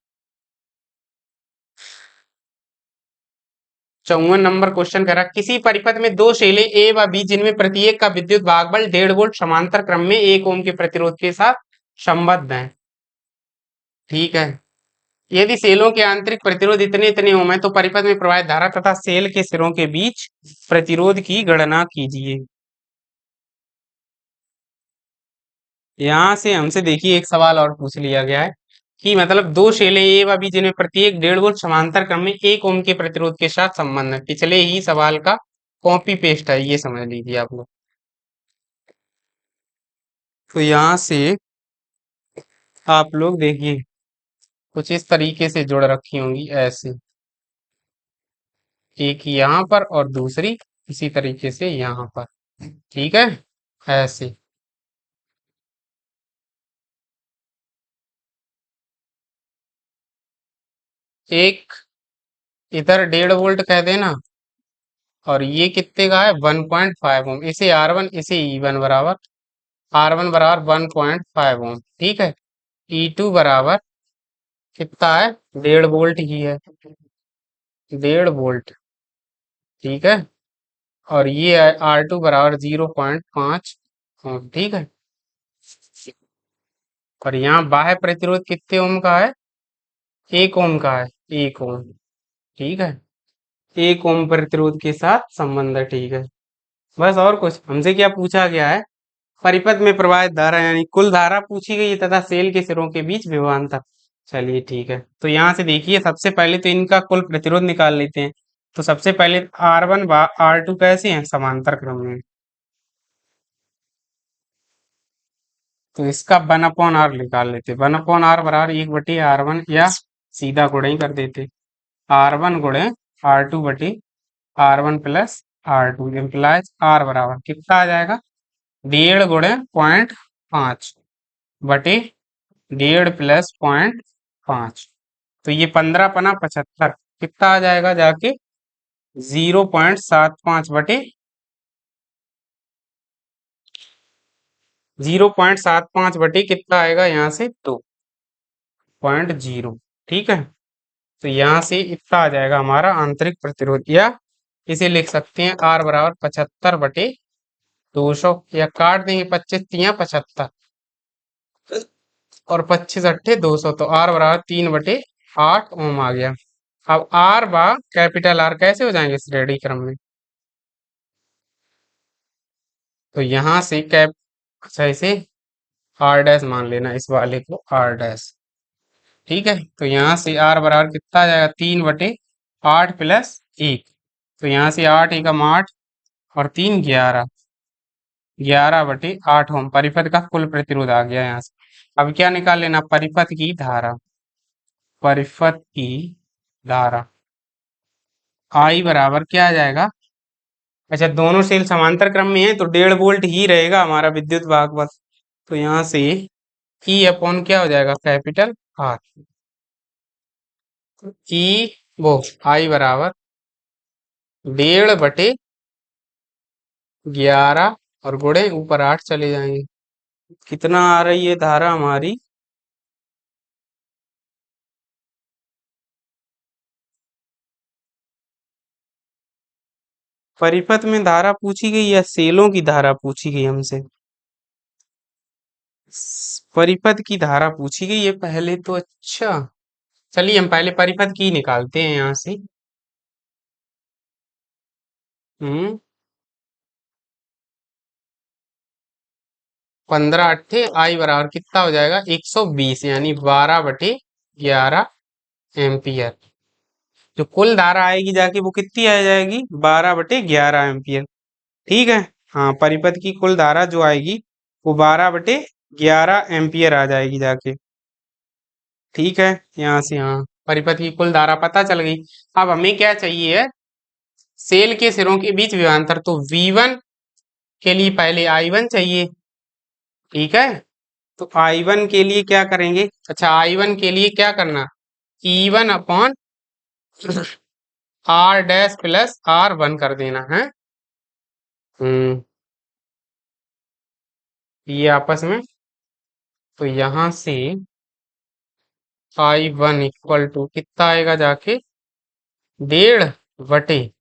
54 नंबर क्वेश्चन कह रहा, किसी परिपथ में दो शेलें ए व बी, जिनमें प्रत्येक का विद्युत भागबल 1.5 वोल्ट समांतर क्रम में 1 ओम के प्रतिरोध के साथ संबद्ध है। ठीक है, यदि सेलों के आंतरिक प्रतिरोध इतने इतने ओम है, तो परिपथ में प्रवाहित धारा तथा सेल के सिरों के बीच प्रतिरोध की गणना कीजिए। यहाँ से हमसे देखिए एक सवाल और पूछ लिया गया है कि मतलब दो शेलें ए व बी, जिनमें प्रत्येक 1.5 वोल्ट समांतर क्रम में 1 ओम के प्रतिरोध के साथ संबंध है। पिछले ही सवाल का कॉपी पेस्ट है, ये समझ लीजिए आप लोग। तो यहाँ से आप लोग देखिए कुछ इस तरीके से जुड़ रखी होंगी ऐसे, एक यहाँ पर और दूसरी इसी तरीके से यहाँ पर। ठीक है, ऐसे। एक इधर 1.5 वोल्ट कह देना, और ये कितने का है, 1.5 ओम। इसे R1, इसे E1 बराबर, R1 बराबर 1.5 ओम। ठीक है, E2 बराबर कितना है, 1.5 वोल्ट ही है, 1.5 वोल्ट। ठीक है, और ये है R2 बराबर 0.5 ओम। ठीक है, और यहाँ बाह्य प्रतिरोध कितने ओम का है, 1 ओम का है, 1 ओम। ठीक है, 1 ओम प्रतिरोध के साथ संबंध है। ठीक है, बस। और कुछ हमसे क्या पूछा गया है, परिपथ में प्रवाहित धारा यानी कुल धारा पूछी गई है, तथा सेल के सिरों के बीच विभवांतर। चलिए ठीक है, तो यहाँ से देखिए सबसे पहले तो इनका कुल प्रतिरोध निकाल लेते हैं। तो सबसे पहले R1 व R2 कैसे हैं, समांतर क्रम में, तो इसका 1/R निकाल लेते। 1/R बराबर 1/R1, या सीधा गुणा ही कर देते, R1 गुणे R2 बटे R1 plus R2 implies R बराबर कितना आ जाएगा, 1.5 गुणे 0.5 बटे 1.5 प्लस 0.5, तो ये 15×5 = 75, कितना आ जाएगा जाके, 0.75 बटे 0.75 बटे कितना आएगा यहाँ से, 2.0। ठीक है, तो यहाँ से इतना आ जाएगा हमारा आंतरिक प्रतिरोध, या इसे लिख सकते हैं R बराबर 75/200, या काट देंगे 25×3 = 75, और 25×8 = 200, तो R बराबर 3/8 ओम आ गया। अब R बा कैपिटल R कैसे हो जाएंगे श्रेणी क्रम में, तो यहाँ से कैप, अच्छा इसे R डैश मान लेना, इस वाले को R डैश। ठीक है, तो यहाँ से R बराबर कितना आ जाएगा, 3/8 प्लस 1, तो यहाँ से 8 एकम 8 और 3 11, 11/8 ओम परिपथ का कुल प्रतिरोध आ गया यहाँ से। अब क्या निकाल लेना, परिपथ की धारा, परिपथ की धारा I बराबर क्या आ जाएगा, अच्छा दोनों सेल समांतर क्रम में है तो 1.5 वोल्ट ही रहेगा हमारा विद्युत भाग बस, तो यहाँ से E अपॉन क्या हो जाएगा, कैपिटल R। ई वो I बराबर 1.5/11 और गुणे ऊपर 8 चले जाएंगे, कितना आ रही है धारा हमारी, परिपथ में धारा पूछी गई या सेलों की धारा पूछी गई हमसे, परिपथ की धारा पूछी गई है पहले तो। अच्छा, चलिए हम पहले परिपथ की निकालते हैं यहाँ से। हम्म 15 अट्ठे आई बराबर कितना हो जाएगा 120 यानी 12/11 एम्पियर। जो कुल धारा आएगी जाके वो कितनी आ जाएगी 12/11 एम्पियर। ठीक है। हाँ, परिपथ की कुल धारा जो आएगी वो 12/11 एम्पियर आ जाएगी जाके। ठीक है। यहाँ से हाँ परिपथ की कुल धारा पता चल गई। अब हमें क्या चाहिए है सेल के सिरों के बीच विभवांतर। तो V1 के लिए पहले I1 चाहिए। ठीक है। तो I1 के लिए क्या करेंगे? अच्छा, I1 के लिए क्या करना? E1/R डैश प्लस R1 कर देना है। हम्म ये आपस में, तो यहां से I1 इक्वल टू कितना आएगा जाके 1.5/1।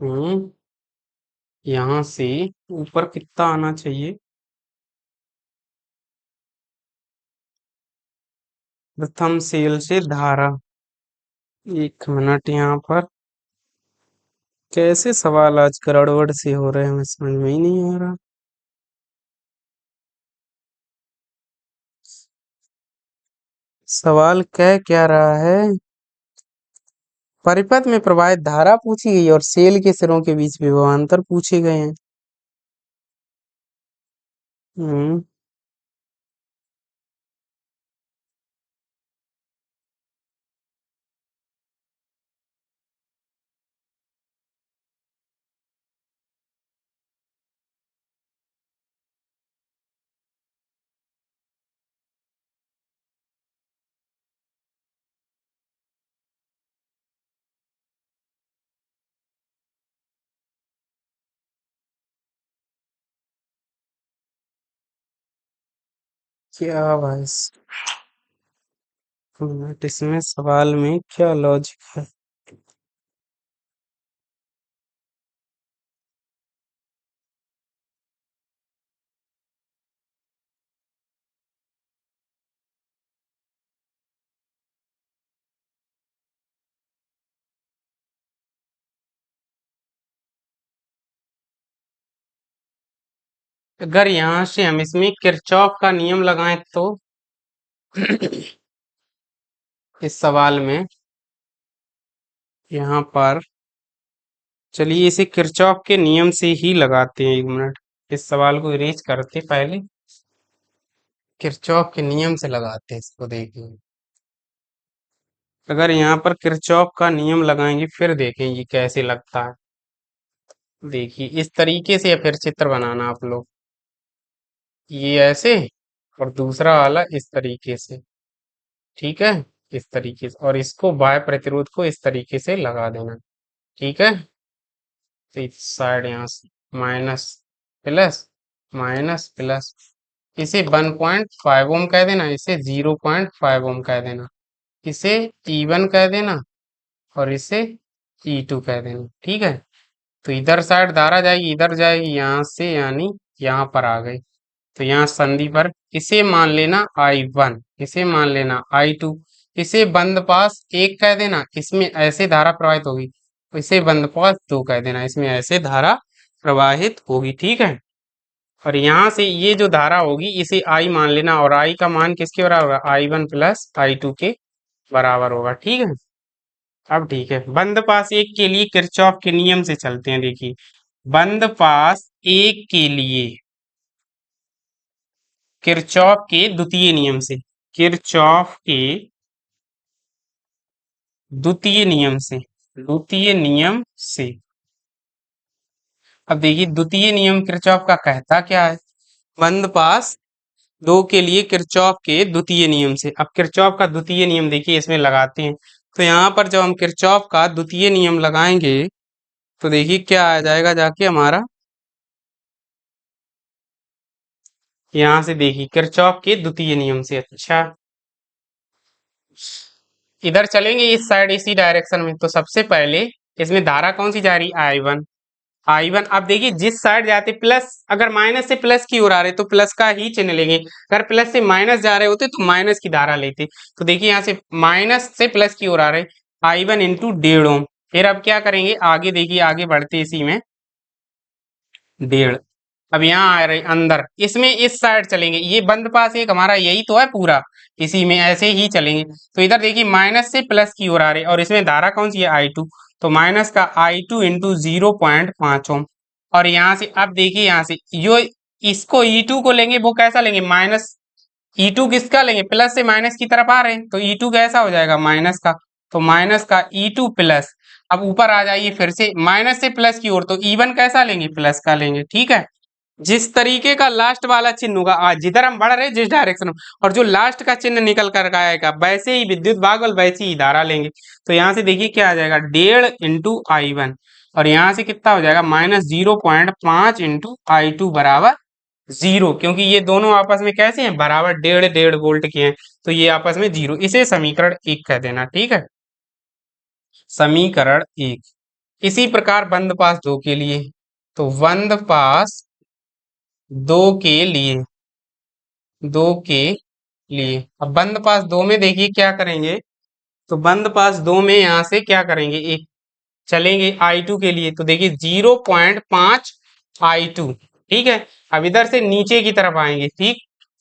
हम्म यहाँ से ऊपर कितना आना चाहिए? प्रथम सेल से धारा। एक मिनट, यहाँ पर कैसे सवाल आज गड़बड़ से हो रहे हैं, हमें समझ में ही नहीं आ रहा। सवाल कह क्या रहा है? परिपथ में प्रवाहित धारा पूछी गई और सेल के सिरों के बीच विभवांतर पूछे गए हैं। हम्म क्या भाई मिनट, इसमें सवाल में क्या लॉजिक है? अगर यहाँ से हम इसमें किरचॉफ का नियम लगाएं तो इस सवाल में यहाँ पर चलिए इसे किरचॉफ के नियम से ही लगाते हैं। एक मिनट, इस सवाल को इरेज करते पहले किरचॉफ के नियम से लगाते हैं इसको। देखिए अगर यहाँ पर किरचॉफ का नियम लगाएंगे फिर देखेंगे कैसे लगता है। देखिए इस तरीके से या फिर चित्र बनाना आप लोग, ये ऐसे और दूसरा वाला इस तरीके से। ठीक है। इस तरीके से, और इसको बाह्य प्रतिरोध को इस तरीके से लगा देना। ठीक है। तो इस साइड यहाँ से माइनस प्लस माइनस प्लस, इसे 1.5 ओम कह देना, इसे 0.5 ओम कह देना, इसे E1 कह देना और इसे E2 कह देना। ठीक है। तो इधर साइड धारा जाएगी, इधर जाएगी यहाँ से, यानी यहाँ पर आ गई। तो यहाँ संधि पर इसे मान लेना I1, इसे मान लेना I2, इसे बंद पास 1 कह देना, इसमें ऐसे धारा प्रवाहित होगी। इसे बंद पास 2 कह देना, इसमें ऐसे धारा प्रवाहित होगी। ठीक है। और यहाँ से ये जो धारा होगी इसे I मान लेना, और I का मान किसके बराबर होगा? I1 प्लस I2 के बराबर होगा। ठीक है। अब ठीक है, बंद पास एक के लिए किरचॉफ के नियम से चलते हैं। देखिए बंद पास एक के लिए किरचॉफ के द्वितीय नियम से, किरचॉफ के द्वितीय नियम से, द्वितीय नियम से। अब देखिए द्वितीय नियम किरचॉफ का कहता क्या है? बंद पास दो के लिए किरचॉफ के द्वितीय नियम से। अब किरचॉफ का द्वितीय नियम देखिए इसमें लगाते हैं। तो यहाँ पर जब हम किरचॉफ का द्वितीय नियम लगाएंगे तो देखिए क्या आ जाएगा जाके हमारा, यहाँ से देखिए किरचॉफ के द्वितीय नियम से। अच्छा, इधर चलेंगे इस साइड इसी डायरेक्शन में। तो सबसे पहले इसमें धारा कौन सी जा रही? I1। I1 अब देखिए जिस साइड जाते प्लस, अगर माइनस से प्लस की ओर आ रहे तो प्लस का ही चिन्ह लेंगे, अगर प्लस से माइनस जा रहे होते तो माइनस की धारा लेते। तो देखिए यहाँ से माइनस से प्लस की ओर आ रहे, I1 इंटू 1.5 ओम। फिर अब क्या करेंगे आगे, देखिए आगे बढ़ते इसी में 1.5। अब यहाँ आ रहे अंदर, इसमें इस साइड चलेंगे, ये बंद पास एक हमारा यही तो है पूरा, इसी में ऐसे ही चलेंगे। तो इधर देखिए माइनस से प्लस की ओर आ रहे और इसमें धारा कौन सी है I2, तो माइनस का I2 इंटू 0.5 ओम। और यहाँ से अब देखिए यहाँ से यो इसको E2 को लेंगे, वो कैसा लेंगे माइनस, E2 किसका लेंगे, प्लस से माइनस की तरफ आ रहे हैं तो E2 कैसा हो जाएगा माइनस का, तो माइनस का E2 प्लस। अब ऊपर आ जाइए फिर से माइनस से प्लस की ओर, तो E1 कैसा लेंगे प्लस का लेंगे, ठीक है। जिस तरीके का लास्ट वाला चिन्ह होगा, आज जिधर हम बढ़ रहे हैं जिस डायरेक्शन में, और जो लास्ट का चिन्ह निकल कर आएगा वैसे ही विद्युत भाग और वैसी ही धारा लेंगे। तो यहाँ से देखिए क्या आ जाएगा 1.5 इंटू I1, और यहाँ से कितना हो जाएगा माइनस 0.5 इंटू I2 बराबर 0, क्योंकि ये दोनों आपस में कैसे हैं बराबर 1.5 वोल्ट के हैं, तो ये आपस में 0, इसे समीकरण 1 कह देना, ठीक है। समीकरण 1। इसी प्रकार बंद पास 2 के लिए, तो बंद पास 2 के लिए, 2 के लिए अब बंद पास 2 में देखिए क्या करेंगे, तो बंद पास 2 में यहां से क्या करेंगे, एक चलेंगे I2 के लिए, तो देखिए 0.5 I2, ठीक है। अब इधर से नीचे की तरफ आएंगे, ठीक,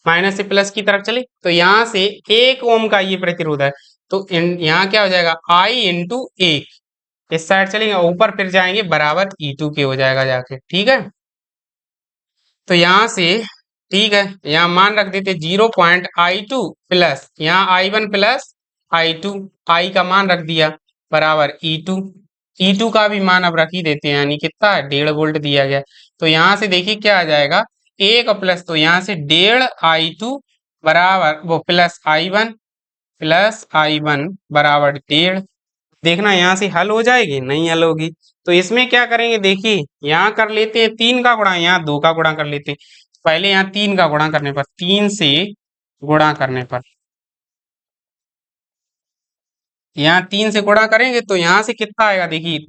माइनस से प्लस की तरफ चले, तो यहाँ से 1 ओम का ये प्रतिरोध है, तो यहाँ क्या हो जाएगा I इंटू 1, इस साइड चलेंगे ऊपर फिर जाएंगे बराबर E2 के हो जाएगा जाके, ठीक है। तो यहाँ से ठीक है, यहाँ मान रख देते 0.I2 प्लस यहाँ I1 प्लस I2, I का मान रख दिया बराबर E2, E2 का भी मान अब रख ही देते हैं, यानी कितना है 1.5 वोल्ट दिया गया। तो यहाँ से देखिए क्या आ जाएगा एक प्लस, तो यहाँ से 1.5 I2 बराबर वो प्लस I1 बराबर 1.5। देखना यहाँ से हल हो जाएगी, नहीं हल होगी। तो इसमें क्या करेंगे देखिए, यहाँ कर लेते हैं 3 का गुणा, यहाँ 2 का गुणा कर लेते हैं। पहले यहाँ 3 का गुणा करने पर, 3 से गुणा करने पर, यहाँ 3 से गुणा करेंगे तो यहाँ से कितना आएगा देखिए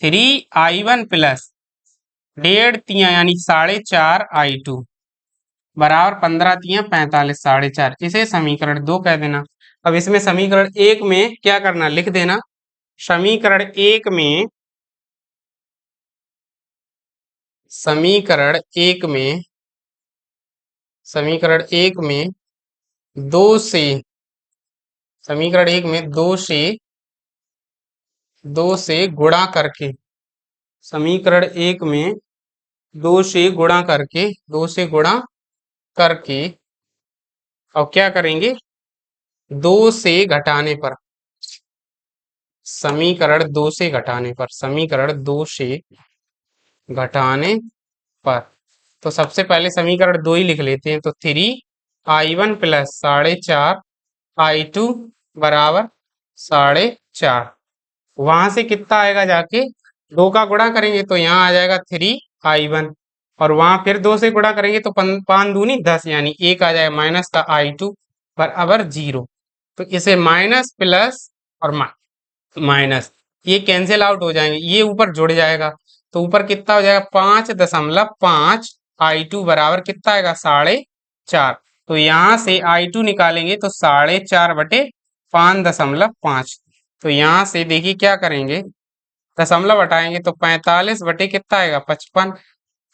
3I1 प्लस 1.5 तिया यानी 4.5 I2 बराबर 15 तिया 45 4.5, इसे समीकरण 2 कह देना। अब इसमें समीकरण 1 में क्या करना लिख देना, समीकरण 1 में, समीकरण 1 में, समीकरण 1 में 2 से, समीकरण 1 में 2 से गुणा करके, समीकरण 1 में 2 से गुणा करके, 2 से गुणा करके, और क्या करेंगे 2 से घटाने पर, समीकरण 2 से घटाने पर, समीकरण 2 से घटाने पर, तो सबसे पहले समीकरण 2 ही लिख लेते हैं, तो 3I1 प्लस 4.5 I2 बराबर 4.5। वहां से कितना आएगा जाके 2 का गुणा करेंगे तो यहाँ आ जाएगा 3I1, और वहां फिर 2 से गुणा करेंगे तो 5 दूनी 10 यानी 1 आ जाएगा माइनस का I2 बराबर 0। तो इसे माइनस प्लस और माइनस ये कैंसिल आउट हो जाएंगे, ये ऊपर जुड़ जाएगा, तो ऊपर कितना हो जाएगा 5.5 I2 बराबर कितना आएगा 4.5। तो यहाँ से I2 निकालेंगे तो 4.5/5.5, तो यहाँ से देखिए क्या करेंगे दशमलव हटाएंगे तो 45 बटे कितना आएगा 55,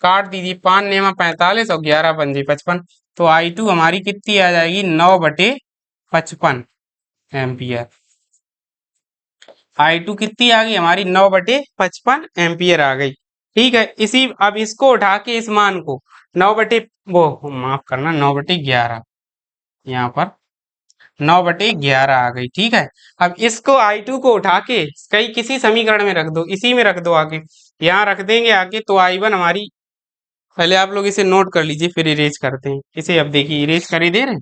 काट दीजिए 5 नेमा 45 और 11 पंजे 55, तो I2 हमारी कितनी आ जाएगी 9/55 एम्पियर। I2 कितनी आ गई हमारी 9/55 एम्पियर आ गई, ठीक है। इसी अब इसको उठा के इस मान को 9 बटे वो माफ करना 9/11, यहाँ पर 9/11 आ गई, ठीक है। अब इसको I2 को उठा के कहीं किसी समीकरण में रख दो, इसी में रख दो आगे, यहाँ रख देंगे आगे, तो I1 हमारी, पहले आप लोग इसे नोट कर लीजिए फिर इरेज करते हैं इसे। अब देखिए इरेज कर ही दे रहे हैं,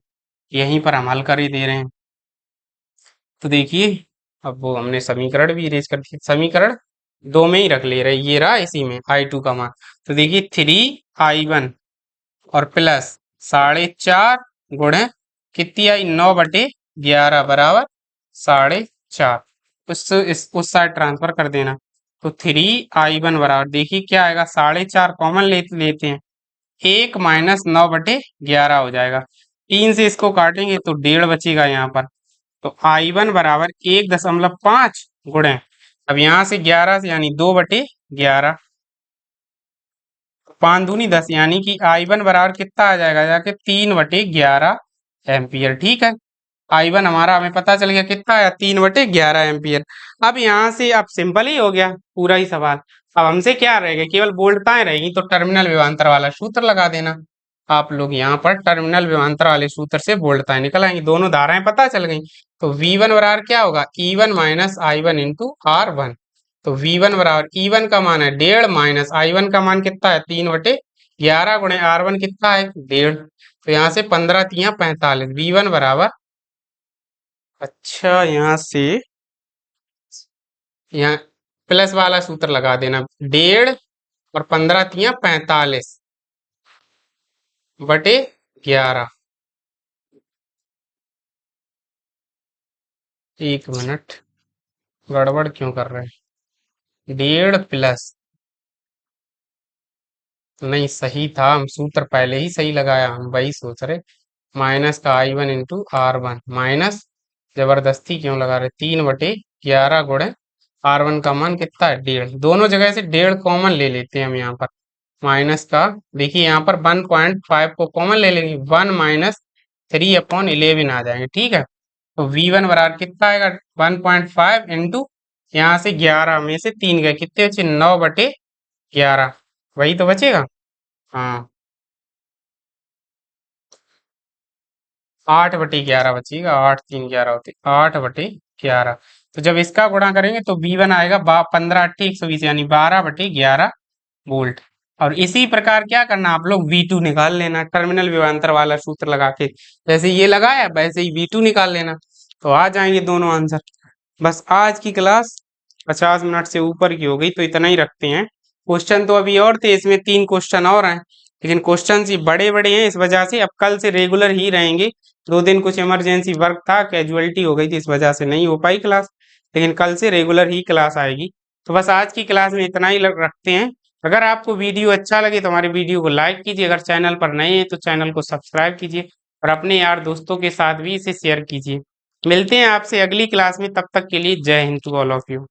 यहीं पर हम हल कर ही दे रहे हैं। तो देखिए अब वो हमने समीकरण भी इरेज कर दिया, समीकरण 2 में ही रख ले रहे, ये रहा इसी में I2 का मान। तो देखिए 3I1 और प्लस 4.5 गुणे कितनी आई 9/11 बराबर 4.5, उस साइड ट्रांसफर कर देना। तो 3i1 बराबर, देखिए क्या आएगा, 4.5 कॉमन लेते हैं, 1 - 9/11 हो जाएगा। 3 से इसको काटेंगे तो 1.5 बचेगा यहाँ पर। तो i1 बराबर 1.5 गुणे, अब यहाँ से 11 से यानी 2/11, 5 दूनी 10, यानी कि i1 बराबर कितना आ जाएगा जाके, 3/11 एम्पियर। ठीक है, i1 हमारा हमें पता चल गया कितना आया, 3/11 एम्पियर। अब यहाँ से अब सिंपल ही हो गया पूरा ही सवाल। अब हमसे क्या रहेगा, केवल वोल्टताएं रहेगी, तो टर्मिनल विभवांतर वाला सूत्र लगा देना। आप लोग यहाँ पर टर्मिनल विभवांतर वाले सूत्र से वोल्टताएं निकल आएंगी, दोनों धाराएं पता चल गई। तो V1 बराबर क्या होगा, E1 - I1 इंटू R1। तो V1 बराबर E1 का मान है 1.5 माइनस I1 का मान कितना है, 3/11 गुणे R1 कितना है, 1.5। तो यहाँ से 15 तियां 45, V1 बराबर, अच्छा यहाँ से यहाँ प्लस वाला सूत्र लगा देना, 1.5 और 15 तियां 45/11। एक मिनट, गड़बड़ क्यों कर रहे हैं, 1.5 प्लस, नहीं सही था, हम सूत्र पहले ही सही लगाया, हम वही सोच रहे, माइनस का I1 इंटू R1, माइनस जबरदस्ती क्यों लगा रहे, 3/11 गुणे R1 का मान कितना है, 1.5। दोनों जगह से 1.5 कॉमन ले लेते हैं हम यहाँ पर, माइनस का, देखिए यहाँ पर 1.5 को कॉमन ले लेंगे, 1 - 3/11 आ जाएंगे। ठीक है, तो V1 बराबर कितना आएगा, 1.5 इंटू, यहाँ से 11 में से 3 गए, कितने बचे, 9/11, वही तो बचेगा। हाँ, 8/11 बचेगा, 8 3 11 होते, 8/11। तो जब इसका गुणा करेंगे तो V1 आएगा 15 × 8 = 120, यानी 12/11 वोल्ट। और इसी प्रकार क्या करना, आप लोग V2 निकाल लेना, टर्मिनल विभवांतर वाला सूत्र लगा के, जैसे ये लगाया वैसे ही V2 निकाल लेना, तो आ जाएंगे दोनों आंसर। बस आज की क्लास 50 मिनट से ऊपर की हो गई, तो इतना ही रखते हैं। क्वेश्चन तो अभी और थे, इसमें 3 क्वेश्चन और हैं, लेकिन क्वेश्चन ही बड़े बड़े हैं, इस वजह से अब कल से रेगुलर ही रहेंगे। 2 दिन कुछ इमरजेंसी वर्क था, कैजुअलिटी हो गई थी, इस वजह से नहीं हो पाई क्लास, लेकिन कल से रेगुलर ही क्लास आएगी। तो बस आज की क्लास में इतना ही रखते हैं। अगर आपको वीडियो अच्छा लगे तो हमारे वीडियो को लाइक कीजिए, अगर चैनल पर नए हैं तो चैनल को सब्सक्राइब कीजिए, और अपने यार दोस्तों के साथ भी इसे शेयर कीजिए। मिलते हैं आपसे अगली क्लास में, तब तक के लिए Jai Hind to all of you.